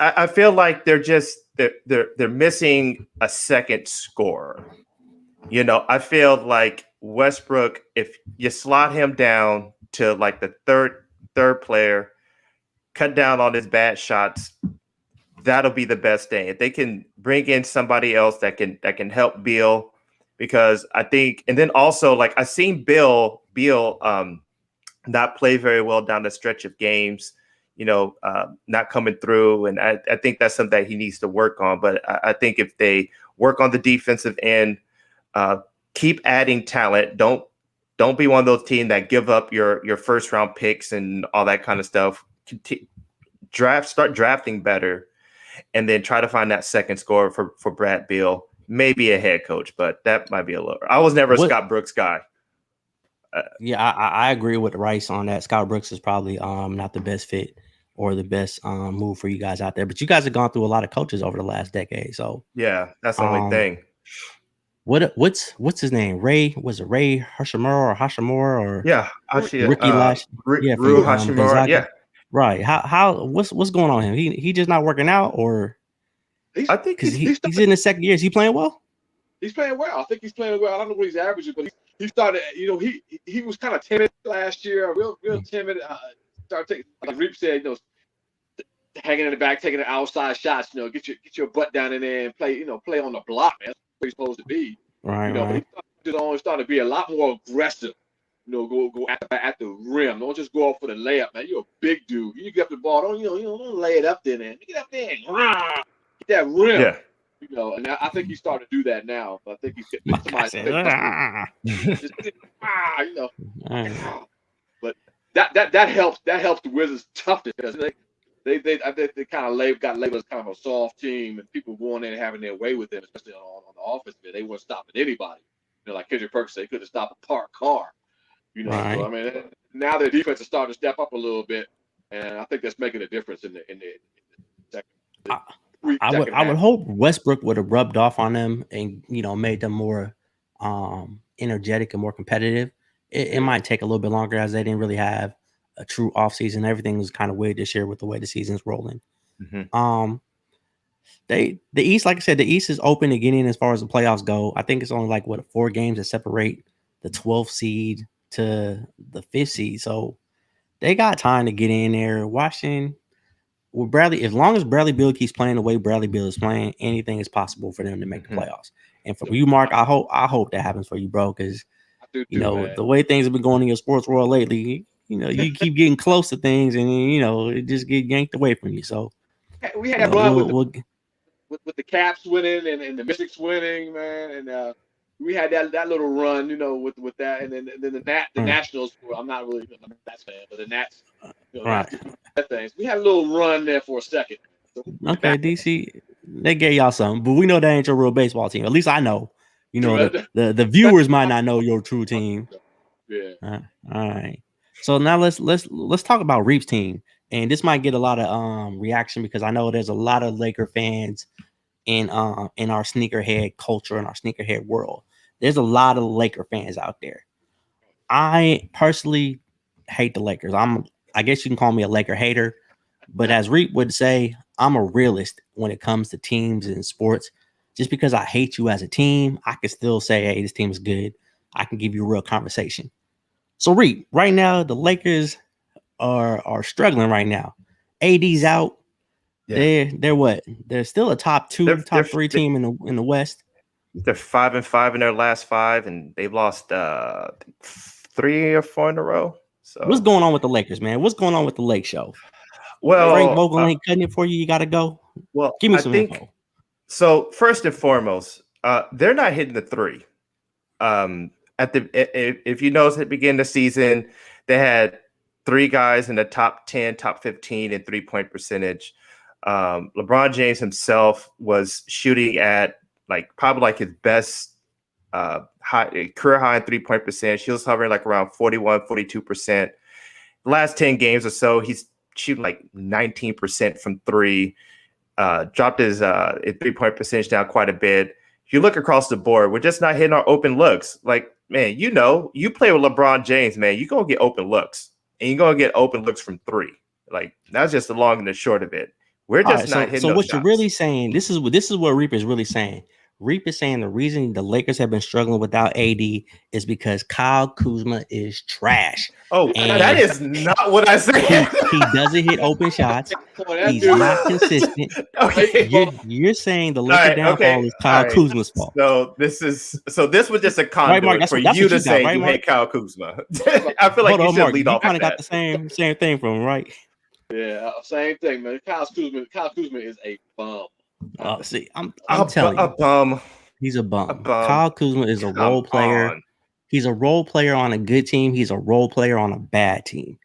I feel like they're missing a second scorer. I feel like Westbrook, if you slot him down to like the third player, cut down on his bad shots, that'll be the best thing. If they can bring in somebody else that can help Beal, because I think, and then also like I've seen Beal not play very well down the stretch of games, not coming through, and I think that's something that he needs to work on. But I think if they work on the defensive end, keep adding talent, don't be one of those teams that give up your first round picks and all that kind of stuff. Start drafting better, and then try to find that second scorer for Brad Beal, maybe a head coach, but that might be a little. I was never a Scott Brooks guy. I agree with Rice on that. Scott Brooks is probably not the best fit or the best move for you guys out there, but you guys have gone through a lot of coaches over the last decade, so yeah, that's the only thing. What's his name? Was it Ray Hashimura or Ricky Lash? Rui Hashimura. Yeah. Right. How what's going on with him? He just not working out, or I think he's in his second year. Is he playing well? He's playing well. I think he's playing well. I don't know what he's averaging, but he started. He was kind of timid last year, real timid. Started taking, like Reep said, hanging in the back, taking the outside shots. Get your butt down in there and play. Play on the block, man. That's what he's supposed to be. Right. But he's starting to be a lot more aggressive. Go at the rim. Don't just go off for the layup, man. You're a big dude. You get up the ball. Don't lay it up there, man. Get up there and get that rim. Yeah. And I think he's starting to do that now. I think he's getting But that helps. That helps the Wizards' toughness. They kind of got labeled as kind of a soft team, and people going in and having their way with them, especially on the offense. They weren't stopping anybody. Like Kendrick Perkins said, they couldn't stop a parked car. Right. So I mean, now their defense is starting to step up a little bit, and I think that's making a difference in the second. I would hope Westbrook would have rubbed off on them and made them more energetic and more competitive. It might take a little bit longer as they didn't really have a true offseason. Everything was kind of weird this year with the way the season's rolling. Um, the East, like I said, the East is open to getting as far as the playoffs go. I think it's only like 4 games that separate the 12th seed to the 5th seed. So they got time to get in there. Washington with Bradley, as long as Bradley Beal keeps playing the way Bradley Beal is playing, anything is possible for them to make the playoffs. And for you, Mark, I hope that happens for you, bro, because the way things have been going in your sports world lately, you keep getting close to things, and it just get yanked away from you. So we had run with the Caps winning and the Mystics winning, man, and we had that little run, with that, and then the Nationals. I'm not really a Nats fan, but the Nats, things. We had a little run there for a second. So okay, DC, they gave y'all something, but we know that ain't your real baseball team. At least I know. The viewers might not know your true team. Yeah. All right. So now let's talk about Reap's team, and this might get a lot of reaction because I know there's a lot of Laker fans in our sneakerhead culture and our sneakerhead world. There's a lot of Laker fans out there. I personally hate the Lakers. I guess you can call me a Laker hater, but as Reap would say, I'm a realist when it comes to teams and sports. Just because I hate you as a team, I can still say, hey, this team is good. I can give you a real conversation. So Reap, right now the Lakers are struggling right now. AD's out. Yeah. They're what? They're still a top 3 team in the West. They're 5-5 in their last 5, and they've lost 3 or 4 in a row. So what's going on with the Lakers, man? What's going on with the Lake Show? Well, Frank Vogel ain't cutting it for you. You got to go. Well, give me some info. So first and foremost, they're not hitting the 3. If you notice at the beginning of the season, they had 3 guys in the top 10, top 15 in 3-point percentage. LeBron James himself was shooting at probably his best career high in 3-point percentage. He was hovering around 41, 42%. The last 10 games or so, he's shooting 19% from 3. Dropped his 3-point percentage down quite a bit. If you look across the board, we're just not hitting our open looks. Man, you play with LeBron James, man, you're going to get open looks. And you're going to get open looks from 3. That's just the long and the short of it. We're just not hitting those shots. You're really saying, this is what Reap is really saying. Reap is saying the reason the Lakers have been struggling without AD is because Kyle Kuzma is trash. Oh, that is not what I said. He doesn't hit open shots. He's not consistent. Okay, you're saying the Lakers downfall is Kyle Kuzma's fault. So this was just a conduit for you to say you hate Kyle Kuzma. I feel like you should lead off. You kind of got the same thing from him, right? Yeah, same thing, man. Kyle Kuzma is a bum. See, I'm telling you, a bum. He's a bum. Kyle Kuzma is a role player. He's a role player on a good team. He's a role player on a bad team.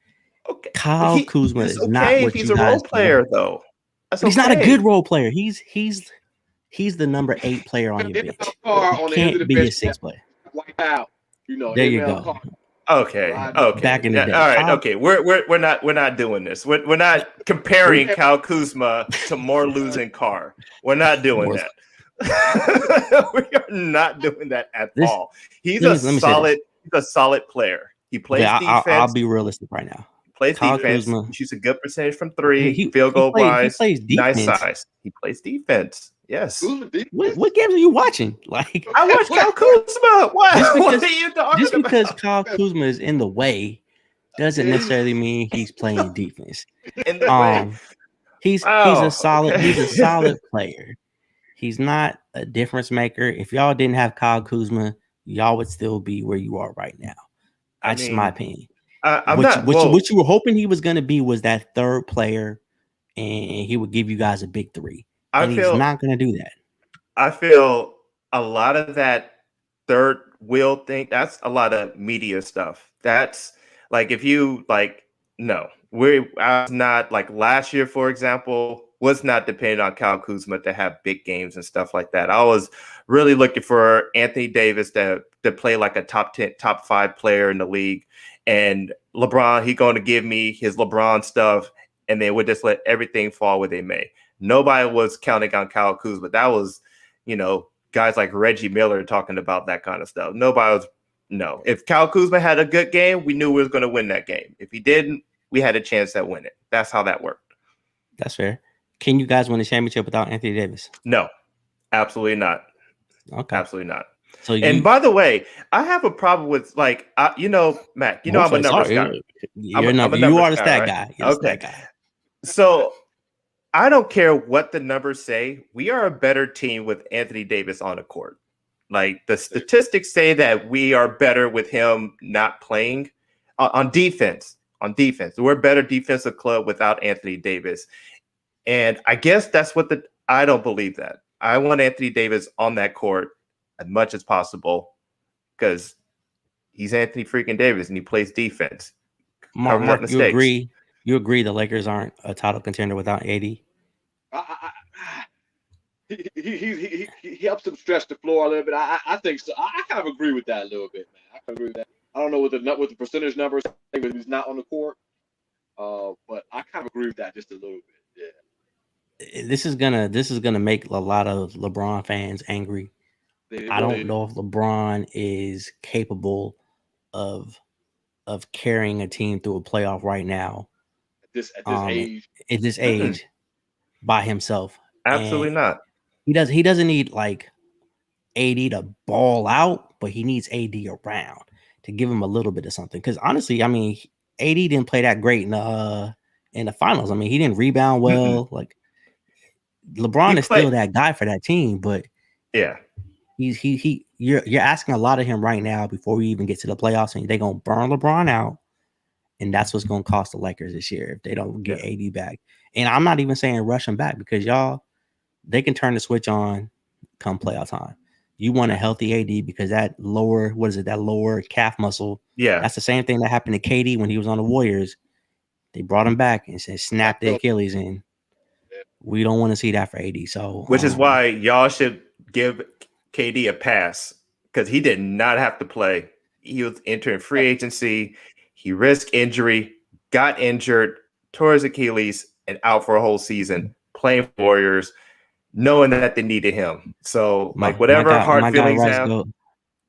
Okay. Kyle Kuzma is not what he's a role player though. But he's not a good role player. He's the number 8 player on your bench. He can't be a 6th player. Wipe out. There you go. Okay. Back in the day. All right. Okay. We're not doing this. We're not comparing Kyle Kuzma to more losing Carr. We're not doing that. We are not doing that at all. He's a solid player. He plays defense. I'll be realistic right now. Plays Kyle defense. Kuzma, he shoots a good percentage from 3. Field goal wise, nice size. He plays defense. Yes. What games are you watching? I watch Kyle Kuzma. What are you talking about? Just because Kyle Kuzma is in the way doesn't necessarily mean he's playing defense. In the way. He's a solid player. He's not a difference maker. If y'all didn't have Kyle Kuzma, y'all would still be where you are right now. That's just my opinion. What you were hoping he was going to be was that 3rd player, and he would give you guys a big 3. He's not going to do that. I feel a lot of that 3rd wheel thing, that's a lot of media stuff. That's if you no. I was not last year, for example, was not dependent on Kyle Kuzma to have big games and stuff like that. I was really looking for Anthony Davis to play a top 10, top 5 player in the league. And LeBron, he's going to give me his LeBron stuff, and then we'll just let everything fall where they may. Nobody was counting on Kyle Kuzma. That was, guys like Reggie Miller talking about that kind of stuff. Nobody was. No, if Kyle Kuzma had a good game, we knew we was going to win that game. If he didn't, we had a chance at winning. That's how that worked. That's fair. Can you guys win a championship without Anthony Davis? No, absolutely not. Okay, absolutely not. So and by the way, I have a problem with like Matt. You know I'm a numbers guy. You are the stat guy. You're the stat guy. So I don't care what the numbers say. We are a better team with Anthony Davis on the court. Like the statistics say that we are better with him not playing on defense. On defense, we're a better defensive club without Anthony Davis. And I guess that's what I don't believe that. I want Anthony Davis on that court as much as possible because he's Anthony freaking Davis and he plays defense. Mark, you agree the Lakers aren't a title contender without AD? He helps them stretch the floor a little bit. I think so. I kind of agree with that a little bit, man. I can agree with that. I don't know what the percentage numbers say when he's not on the court, but I kind of agree with that just a little bit. Yeah. This is gonna make a lot of LeBron fans angry. I don't know if LeBron is capable of carrying a team through a playoff right now. At this age. At this age, by himself. Absolutely not. He doesn't need like AD to ball out, but he needs AD around to give him a little bit of something. Because honestly, I mean, AD didn't play that great in the finals. I mean, he didn't rebound well. Like LeBron is still that guy for that team, but yeah, you're asking a lot of him right now before we even get to the playoffs, and they're gonna burn LeBron out, and that's what's gonna cost the Lakers this year if they don't get AD back. And I'm not even saying rush him back because they can turn the switch on come playoff time. You want a healthy AD because that lower calf muscle. Yeah, that's the same thing that happened to KD when he was on the Warriors. They brought him back and said snap the Achilles, and we don't want to see that for AD. So, which is why y'all should give KD a pass because he did not have to play. He was entering free agency. He risked injury, got injured, tore his Achilles, and out for a whole season playing Warriors, knowing that they needed him. So, whatever hard feelings have.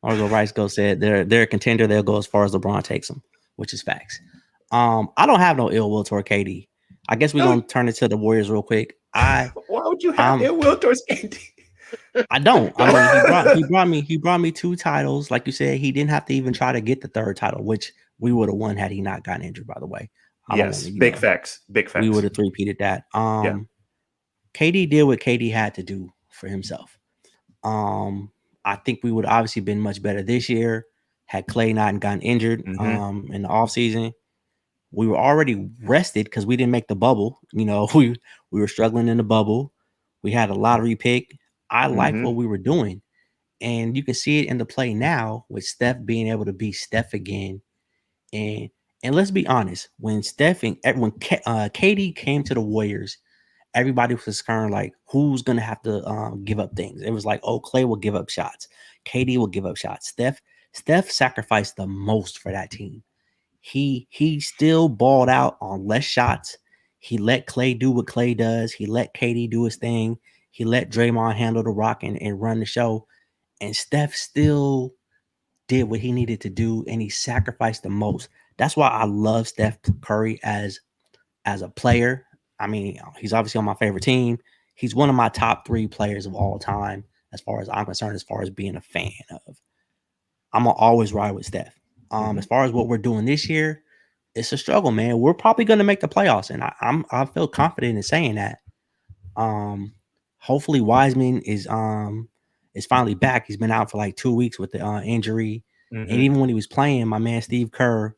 Rice Go said they're a contender. They'll go as far as LeBron takes them, which is facts. I don't have no ill will toward KD. I guess we're gonna turn it to the Warriors real quick. Why would you have ill will towards KD? I don't. I mean, he brought me 2 titles. Like you said, he didn't have to even try to get the 3rd title, which we would have won had he not gotten injured. By the way, big facts. We would have 3-peated that. KD did what KD had to do for himself. I think we would obviously been much better this year had Clay not gotten injured in the offseason. We were already rested because we didn't make the bubble. You know, we were struggling in the bubble. We had a lottery pick. I liked what we were doing. And you can see it in the play now with Steph being able to be Steph again. And let's be honest, when KD came to the Warriors, everybody was concerned like who's gonna have to give up things. It was like, oh, Clay will give up shots, KD will give up shots. Steph sacrificed the most for that team. He still balled out on less shots. He let Clay do what Clay does. He let KD do his thing. He let Draymond handle the rock and run the show. And Steph still did what he needed to do, and he sacrificed the most. That's why I love Steph Curry as a player. I mean, he's obviously on my favorite team. He's one of my top 3 players of all time, as far as I'm concerned, as far as being a fan of. I'm going to always ride with Steph. As far as what we're doing this year, it's a struggle, man. We're probably going to make the playoffs, and I feel confident in saying that. Hopefully Wiseman is finally back. He's been out for like 2 weeks with the injury. And even when he was playing, my man Steve Kerr,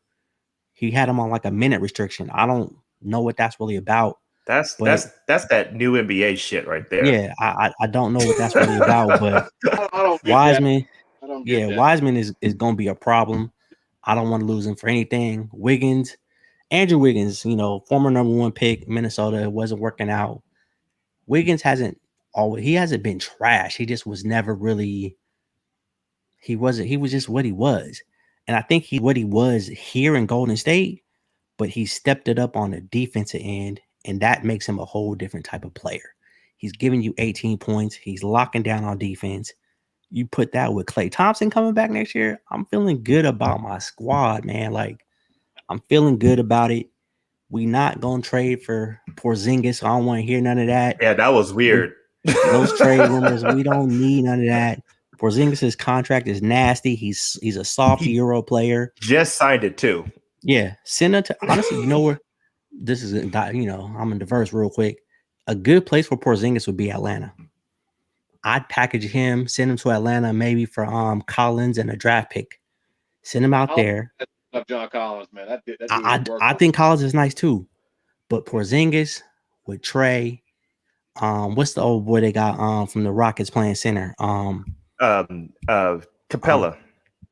he had him on like a minute restriction. I don't know what that's really about. That's that new NBA shit right there. Yeah, I don't know what that's really about, but I don't get Wiseman, that. Wiseman is going to be a problem. I don't want to lose him for anything. Andrew Wiggins, former number 1 pick, Minnesota, wasn't working out. Wiggins hasn't been trash. He just was never really. He was just what he was, and I think what he was here in Golden State, but he stepped it up on the defensive end, and that makes him a whole different type of player. He's giving you 18 points. He's locking down on defense. you put that with Klay Thompson coming back next year, I'm feeling good about my squad, man. Like, I'm feeling good about it. We not gonna trade for Porzingis, so I don't want to hear none of that. Yeah, that was weird. Those trade rumors, we don't need none of that. Porzingis' contract is nasty. He's a soft Euro player. Just signed it too. Yeah, send it to, honestly, you know where this is, I'm gonna diverse real quick. A good place for Porzingis would be Atlanta. I'd package him, send him to Atlanta, maybe for Collins and a draft pick. Send him out there. John Collins, man. I think Collins is nice too, but Porzingis with Trey. What's the old boy they got from the Rockets playing center? Capella.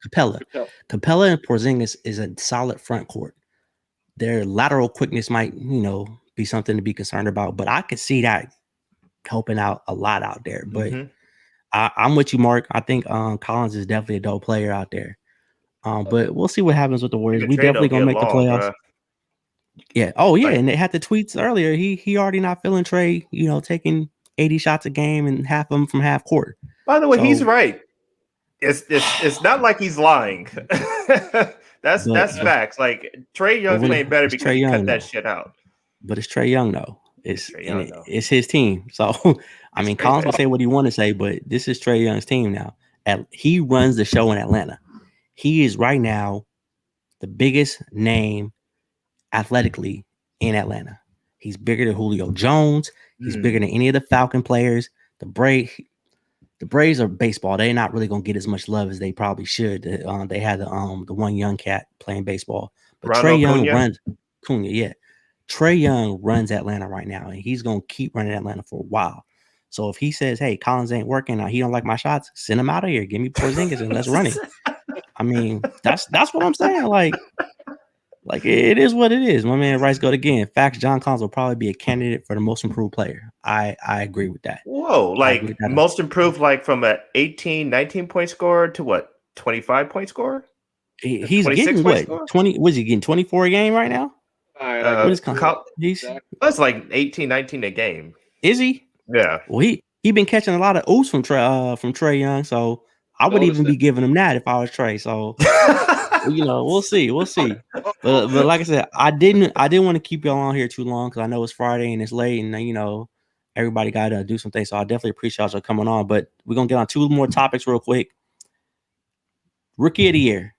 Capella and Porzingis is a solid front court. Their lateral quickness might, be something to be concerned about, but I could see that helping out a lot out there. But I'm with you, Mark. I think Collins is definitely a dope player out there. But we'll see what happens with the Warriors. We definitely gonna make the playoffs. Bro. Yeah. Oh yeah, and they had the tweets earlier. He already not feeling Trey. Taking 80 shots a game and half of them from half court. By the way, he's right. It's not like he's lying. That's facts. Like Trae Young's playing better because he cut that shit out. But it's Trae Young though. It's his team. So I mean, Collins will say what he want to say, but this is Trae Young's team now. He runs the show in Atlanta. He is right now the biggest name athletically in Atlanta. He's bigger than Julio Jones. He's bigger than any of the Falcon players. The Braves are baseball. They're not really gonna get as much love as they probably should. They had the one young cat playing baseball, but Trae Young runs Cunha. Yeah, Trae Young runs Atlanta right now, and he's gonna keep running Atlanta for a while. So if he says, "Hey, Collins ain't working, he don't like my shots," send him out of here. Give me Porzingis and let's run it. I mean, that's what I'm saying. Like it is what it is. My man Rice got again. Facts. John Collins will probably be a candidate for the most improved player. I agree with that. Whoa, like most improved, like from a 18, 19 point scorer to what, 25 point scorer? He's getting what, 20? Was he getting 24 a game right now? That's like 18, 19 a game. Is he? Yeah. Well, he been catching a lot of oops from Trae Young, so I would even be giving him that if I was Trae. So we'll see. But like I said, I didn't want to keep y'all on here too long because I know it's Friday and it's late, and everybody got to do some things. So I definitely appreciate y'all coming on. But we're gonna get on two more topics real quick. Rookie of the year.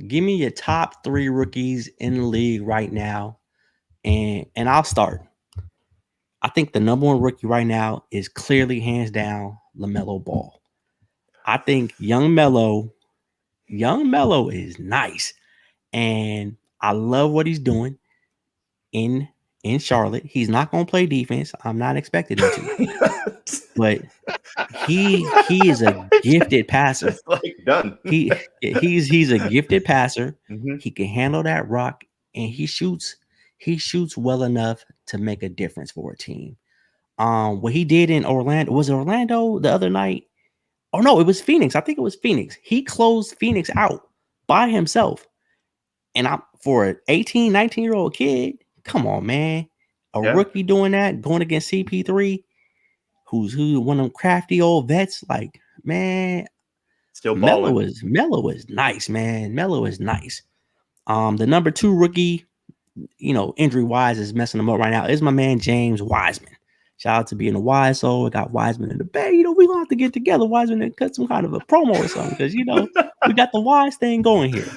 Give me your top 3 rookies in the league right now, and I'll start. I think the number 1 rookie right now is clearly, hands down, LaMelo Ball. I think young Melo is nice, and I love what he's doing in Charlotte. He's not going to play defense. I'm not expecting him to, but he is a gifted passer. It's like done. He's a gifted passer. Mm-hmm. He can handle that rock, and he shoots well enough to make a difference for a team. What he did in Orlando, was it Orlando the other night? Oh no, it was Phoenix. I think it was Phoenix. He closed Phoenix out by himself. And for an 18, 19-year-old kid, come on, man. Rookie doing that, going against CP3, who's one of them crafty old vets, like, man. Still balling. Melo is nice, man. Melo is nice. The number 2 rookie, injury-wise is messing him up right now, is my man James Wiseman. Shout out to being a WiseSole. We got Wiseman in the bay. We're going to have to get together, Wiseman, and cut some kind of a promo or something because, we got the Wise thing going here.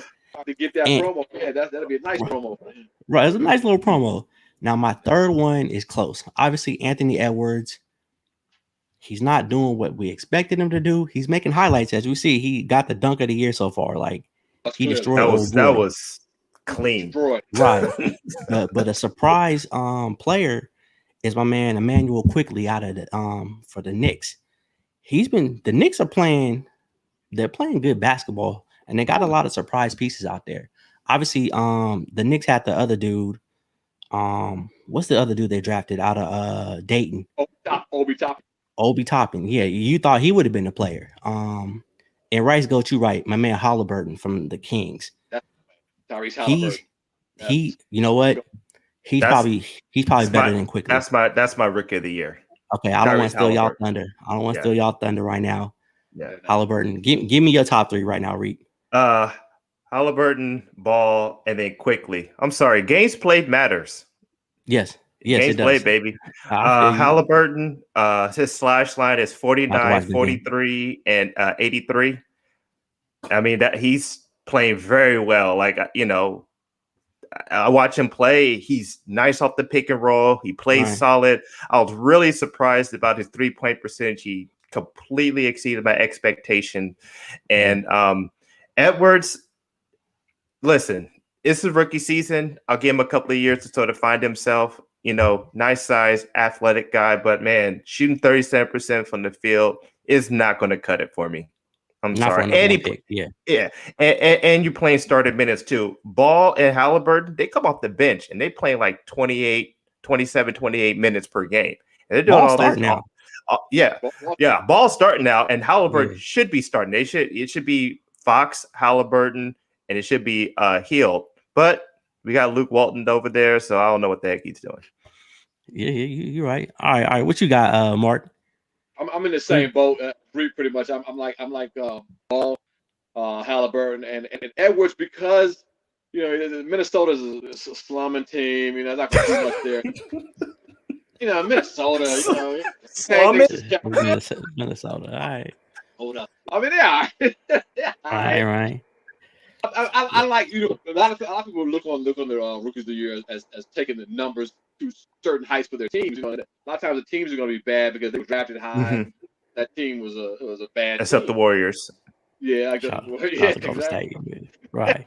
To get that promo, yeah, that'll be a nice promo for him. Right, it's a nice little promo. Now, my third one is close. Obviously, Anthony Edwards. He's not doing what we expected him to do. He's making highlights, as we see. He got the dunk of the year so far. Like, he destroyed. That was clean. Right. But a surprise player is my man Emmanuel Quickly out of the for the Knicks. The Knicks are playing good basketball, and they got a lot of surprise pieces out there. Obviously, the Knicks had the other dude. What's the other dude they drafted out of Dayton? Obi Toppin. Yeah, you thought he would have been a player. And Rice go to right, my man Halliburton from the Kings. Tyrese Halliburton. You know what? He's probably better than Quickly. That's my rookie of the year. Okay, I don't want to steal y'all thunder. Right now. Yeah. Halliburton. Give me your top 3 right now, Reed. Halliburton, Ball, and then quickly. I'm sorry, games played matters. Yes, Games it played, does. baby. I feel you. Halliburton, his slash line is 49, Watch the game. 43, and 83. I mean, that he's playing very well. Like, I watch him play. He's nice off the pick and roll. He plays Right. solid. I was really surprised about his 3-point percentage. He completely exceeded my expectation. And Edwards, listen, it's a rookie season. I'll give him a couple of years to sort of find himself. Nice size, athletic guy, but man, shooting 37% from the field is not going to cut it for me. I'm Not sorry. for a number 1 pick. Yeah. And you're playing started minutes too. Ball and Halliburton, they come off the bench and they play like 27, 28 minutes per game. And they're doing Ball all this. starting now. Yeah. Ball's starting now, and Halliburton should be starting. It should be Fox, Halliburton, and it should be Hield. But we got Luke Walton over there, so I don't know what the heck he's doing. Yeah, you're right. All right. What you got, Mark? I'm in the same boat. Pretty much. I'm like Ball, Halliburton, and Edwards, because Minnesota's a slumming team. There's not going to be much there. Minnesota. Slumming. Minnesota. All right. Hold up. I mean, they are. Right. I like a lot of people look on the rookies of the year as taking the numbers to certain heights for their teams. A lot of times the teams are going to be bad because they were drafted high. Mm-hmm. That team was a bad. Except team. the Warriors. Yeah, exactly. Right.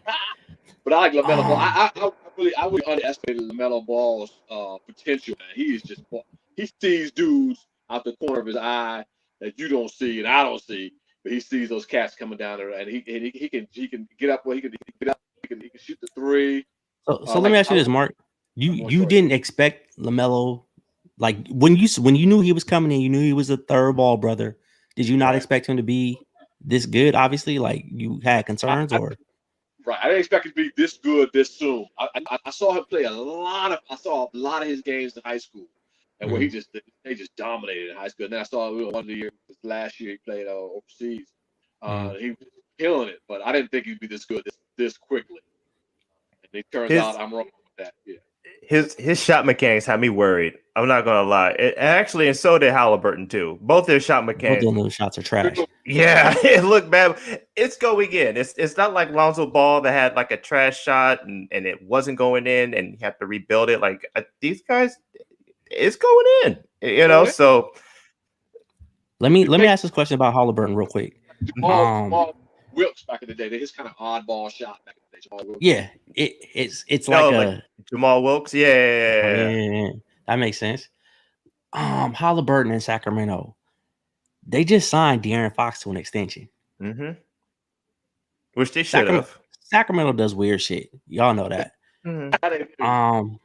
But I like LaMelo Ball. I really underestimated LaMelo Ball's potential. Man. He sees dudes out the corner of his eye that you don't see and I don't see. But he sees those cats coming down there, and he can get up. Well, he can get up. He can shoot the 3. So let me ask you this, Mark. You didn't expect LaMelo, like when you knew he was coming in, you knew he was a third ball brother. Did you not expect him to be this good? Obviously, like you had concerns, or right? I didn't expect him to be this good this soon. I saw him play a lot of his games in high school, and where they just dominated in high school. And then I saw one of the years last year he played overseas. He was killing it, but I didn't think he'd be this good this quickly. And it turns out I'm wrong with that. Yeah. His shot mechanics had me worried. I'm not gonna lie. And so did Halliburton too. Both their shot mechanics. Both of those shots are trash. Yeah, it looked bad. It's going in. It's not like Lonzo Ball that had like a trash shot and it wasn't going in and you have to rebuild it. Like these guys, it's going in. So let me ask this question about Halliburton real quick. Jamal Wilkes back in the day, his kind of oddball shot back in the day. Jamal Wilkes. Yeah, it's like Jamal Wilkes. Yeah, that makes sense. Halliburton in Sacramento, they just signed De'Aaron Fox to an extension. Mm-hmm. Which they should have. Sacramento does weird shit. Y'all know that. Mm-hmm.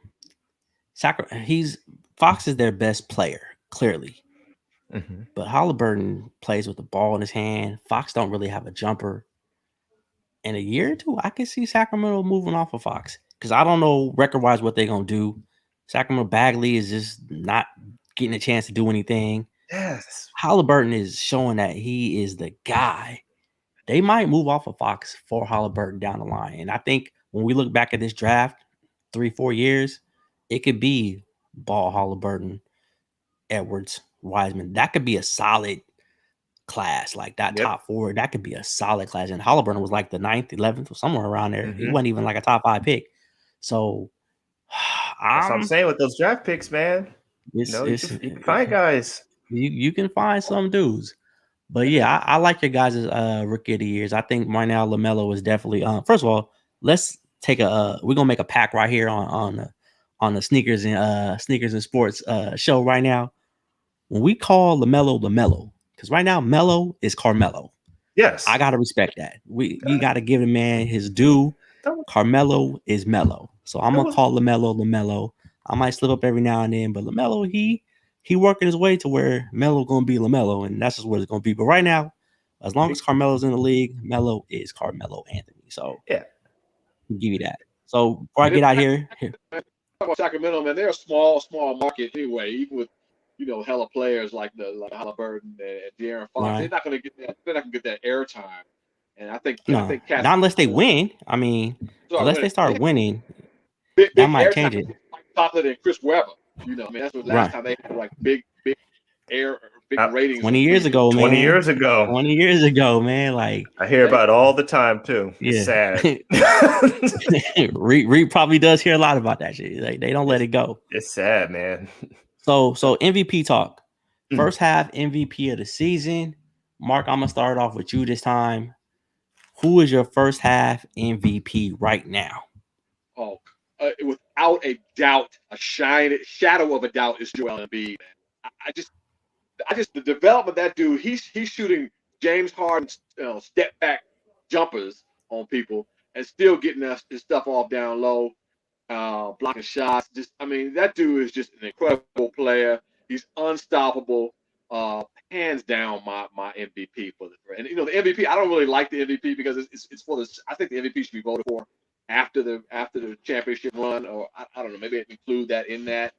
Fox is their best player, clearly. Mm-hmm. But Halliburton plays with the ball in his hand. Fox don't really have a jumper. In a year or two, I can see Sacramento moving off of Fox. Because I don't know record-wise what they're going to do. Sacramento Bagley is just not getting a chance to do anything. Yes. Halliburton is showing that he is the guy. They might move off of Fox for Halliburton down the line. And I think when we look back at this draft, 3-4 years, it could be Ball, Halliburton, Edwards, Wiseman. That could be a solid class. Like that top 4, that could be a solid class. And Halliburton was like the 9th, 11th, or somewhere around there. Mm-hmm. He wasn't even like a top 5 pick. So that's what I'm saying with those draft picks, man. You can find guys. You can find some dudes. But yeah, I like your guys' rookie of the years. I think right now LaMelo is definitely first of all, let's take we're gonna make a pack right here on the sneakers and sports show right now. When we call LaMelo, because right now Melo is Carmelo. Yes. I gotta respect that. You gotta give the man his due. Carmelo is Melo. So I'm gonna call LaMelo. I might slip up every now and then, but LaMelo, he working his way to where Melo gonna be LaMelo, and that's just what it's gonna be. But right now, as long as Carmelo's in the league, Melo is Carmelo Anthony. So I'll give you that. So before I get out here, talk about Sacramento, man, they're a small market anyway. Even with hella players like Halliburton and De'Aaron Fox. Right. They're not going to get that. They're not going to get that airtime. And I think No, Cats not unless they win. I mean, start unless they winning. start winning, that Big might airtime. change it. Mike Toppler and Chris Webber. I mean, that's the last Right. time they had like big air, big Uh, ratings. 20 years ago, 20 man. years ago. 20 years ago, man. Like, I hear about it all the time too. It's yeah. sad. Reed probably does hear a lot about that shit. Like, they don't let it go. It's sad, man. So MVP talk. Mm. First half MVP of the season. Mark, I'm gonna start off with you this time. Who is your first half MVP right now? Oh, without a doubt, a shadow of a doubt is Joel Embiid. I just the development of that dude. He's shooting James Harden step back jumpers on people and still getting his stuff off down low, blocking shots. I mean, that dude is just an incredible player. He's unstoppable. Hands down, my MVP for the and the MVP. I don't really like the MVP because it's for the. I think the MVP should be voted for after the championship run, or I don't know, maybe include that in that.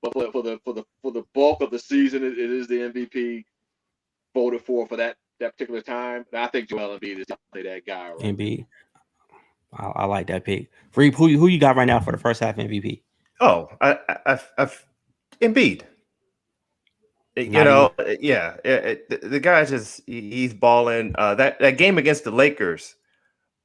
But for the bulk of the season, it is the MVP voted for that particular time. And I think Joel Embiid is definitely that guy. Right? Embiid. I like that pick. Reed, who you got right now for the first half MVP? Oh, I've Embiid. The guy's he's balling. That game against the Lakers,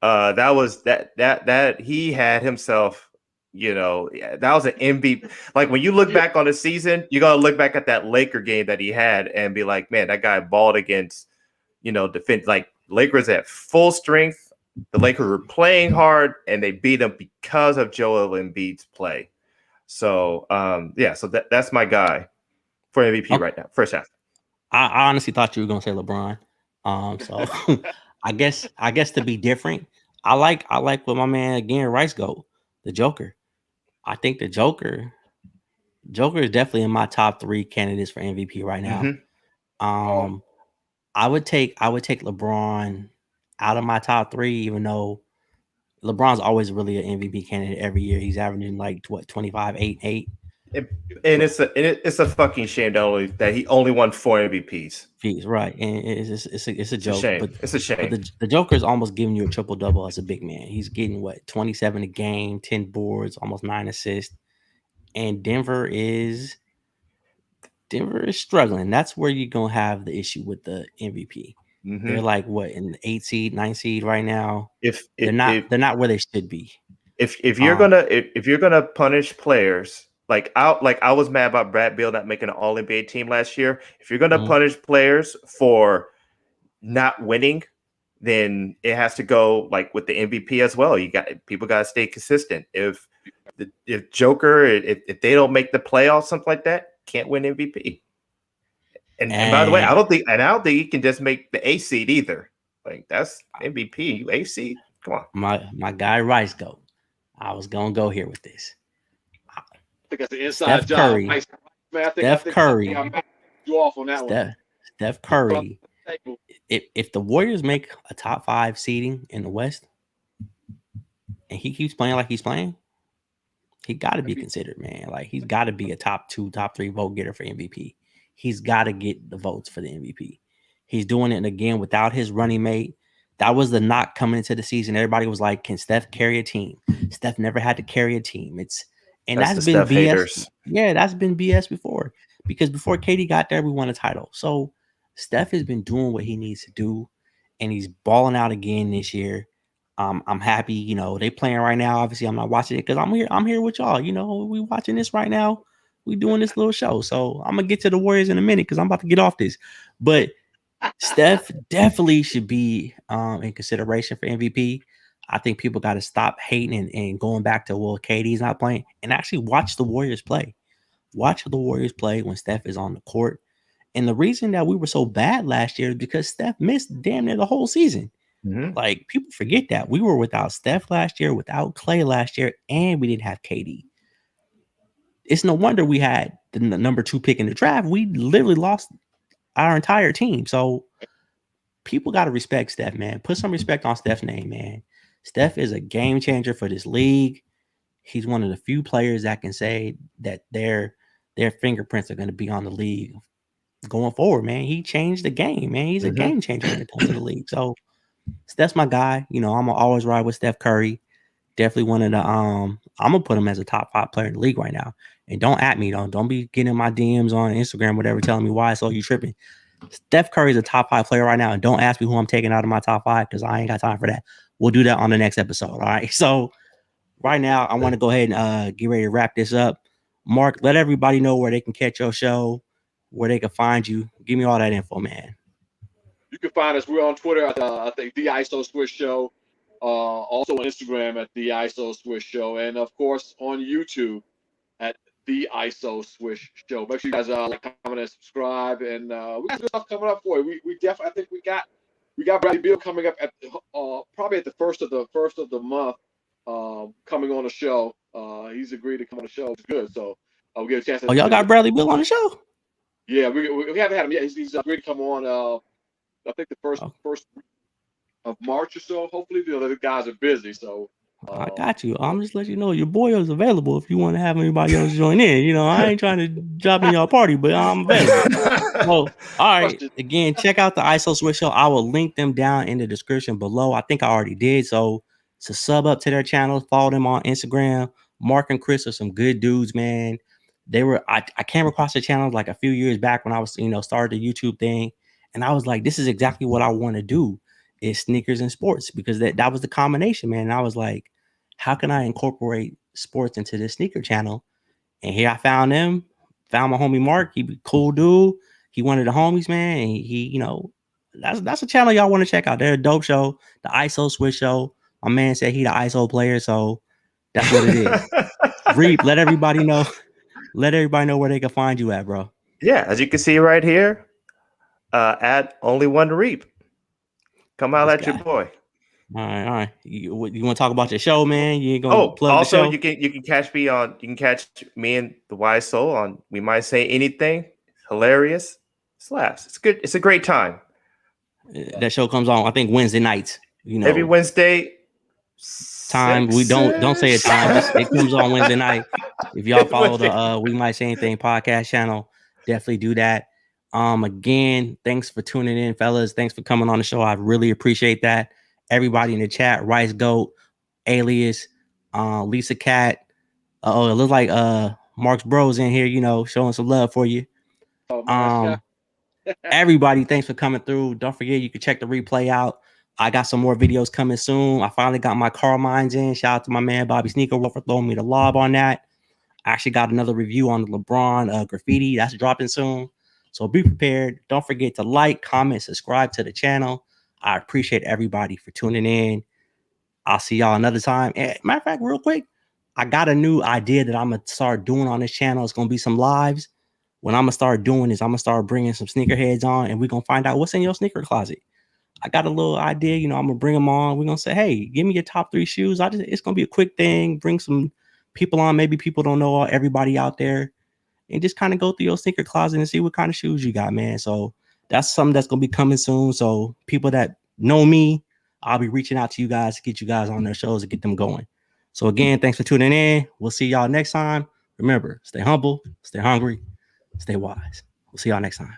that was that he had himself. That was an MVP. Like when you look back on the season, you gotta look back at that Laker game that he had and be like, man, that guy balled against, defense. Like Lakers at full strength. The Lakers were playing hard and they beat them because of Joel Embiid's play. So so that's my guy for MVP right now, first half. I honestly thought you were gonna say LeBron. So I guess to be different, I like what my man again Rice go, the Joker. I think the Joker is definitely in my top 3 candidates for MVP right now. Mm-hmm. I would take LeBron out of my top 3, even though LeBron's always really an MVP candidate every year. He's averaging like 25, 8. And it's a fucking shame that he only won 4 MVPs. He's right, and it's a joke. It's a shame. But the Joker is almost giving you a triple double as a big man. He's getting 27 a game, 10 boards, almost 9 assists, and Denver is struggling. That's where you're gonna have the issue with the MVP. Mm-hmm. They're like in the 8 seed, 9 seed right now. They're not where they should be. If you're gonna punish players. Like I was mad about Brad Beal not making an All-NBA team last year. If you're gonna punish players for not winning, then it has to go like with the MVP as well. People got to stay consistent. If Joker, if they don't make the playoffs, something like that, can't win MVP. And by the way, I don't think he can just make the A seed either. Like that's MVP, you A seed. Come on, my guy Rice go. I was gonna go here with this. I think that's the inside job. Steph Curry. You off on that one. Steph Curry. If the Warriors make a top 5 seeding in the West, and he keeps playing like he's playing, he got to be considered, man. Like he's got to be a top 2, top 3 vote getter for MVP. He's got to get the votes for the MVP. He's doing it again without his running mate. That was the knock coming into the season. Everybody was like, "Can Steph carry a team?" Steph never had to carry a team. That's been BS. Haters. Yeah, that's been BS before. Because before KD got there, we won a title. So Steph has been doing what he needs to do, and he's balling out again this year. I'm happy. They playing right now. Obviously, I'm not watching it because I'm here with y'all. We watching this right now. We doing this little show. So I'm gonna get to the Warriors in a minute because I'm about to get off this. But Steph definitely should be in consideration for MVP. I think people got to stop hating and going back to, well, KD's not playing, and actually watch the Warriors play. Watch the Warriors play when Steph is on the court. And the reason that we were so bad last year is because Steph missed damn near the whole season. Mm-hmm. Like people forget that we were without Steph last year, without Clay last year, and we didn't have KD. It's no wonder we had the number 2 pick in the draft. We literally lost our entire team. So people got to respect Steph, man. Put some respect on Steph's name, man. Steph is a game changer for this league. He's one of the few players that can say that they're their fingerprints are going to be on the league going forward, man. He changed the game, man. He's a game changer when it comes to the league. So Steph's my guy. You know, I'm gonna always ride with Steph Curry. Definitely one of the I'm gonna put him as a top 5 player in the league right now. And don't at me, don't be getting my DMs on Instagram, whatever, telling me why. So you tripping. Steph Curry is a top 5 player right now. And don't ask me who I'm taking out of my top 5 because I ain't got time for that. We'll do that on the next episode. All right. So right now, I want to go ahead and get ready to wrap this up. Mark, let everybody know where they can catch your show, where they can find you. Give me all that info, man. You can find us. We're on Twitter at I think TheWiseSole Show. Also on Instagram at TheWiseSole Show, and of course on YouTube at TheWiseSole Show. Make sure you guys like, comment, and subscribe. And we got good stuff coming up for you. We definitely, I think we got Bradley Beal coming up at probably at the first of the month. Coming on the show. He's agreed to come on the show. It's good. So we'll get a chance. Oh, y'all got Bradley Beal on the show? Yeah, we haven't had him yet. He's agreed to come on. I think the first of March or so. Hopefully, the guys are busy. So I got you. I'm just letting you know your boy is available if you want to have anybody else join in. You know, I ain't trying to drop in y'all party, but I'm available. So, all right. Again, check out the ISO Switch Show. I will link them down in the description below. I think I already did. So sub up to their channel. Follow them on Instagram. Mark and Chris are some good dudes, man. I came across their channel like a few years back when I was, started the YouTube thing. And I was like, this is exactly what I want to do, is sneakers and sports, because that was the combination, man. And I was like, how can I incorporate sports into this sneaker channel? And here I found my homie Mark. He be cool dude. He one of the homies, man. And he that's a channel y'all want to check out. They're a dope show. The ISO Switch Show. My man said he the ISO player, so that's what it is. Reap, let everybody know. Let everybody know where they can find you at, bro. Yeah, as you can see right here, at Only One Reap. Come out at your boy. All right. You want to talk about your show, man? You ain't gonna plug also the show? you can catch me and the Wise Soul on We Might Say Anything. Hilarious. Slaps. It's good. It's a great time. That show comes on, I think, Wednesday nights. Every Wednesday. Time. We don't say a time. It comes on Wednesday night. If y'all follow the We Might Say Anything podcast channel, definitely do that. Again, thanks for tuning in, fellas. Thanks for coming on the show. I really appreciate that. Everybody in the chat, Rice Goat, Alias, Lisa Cat. It looks like Mark's bros in here, showing some love for you. Everybody, thanks for coming through. Don't forget, you can check the replay out. I got some more videos coming soon. I finally got my car mines in. Shout out to my man Bobby Sneaker Wolf for throwing me the lob on that. I actually got another review on the LeBron graffiti that's dropping soon. So be prepared. Don't forget to like, comment, subscribe to the channel. I appreciate everybody for tuning in. I'll see y'all another time. And matter of fact, real quick, I got a new idea that I'm going to start doing on this channel. It's going to be some lives. What I'm going to start doing is I'm going to start bringing some sneakerheads on, and we're going to find out what's in your sneaker closet. I got a little idea, I'm going to bring them on. We're going to say, hey, give me your top 3 shoes. It's going to be a quick thing. Bring some people on. Maybe people don't know everybody out there, and just kind of go through your sneaker closet and see what kind of shoes you got, man. So that's something that's going to be coming soon. So people that know me, I'll be reaching out to you guys to get you guys on their shows and get them going. So again, thanks for tuning in. We'll see y'all next time. Remember, stay humble, stay hungry, stay wise. We'll see y'all next time.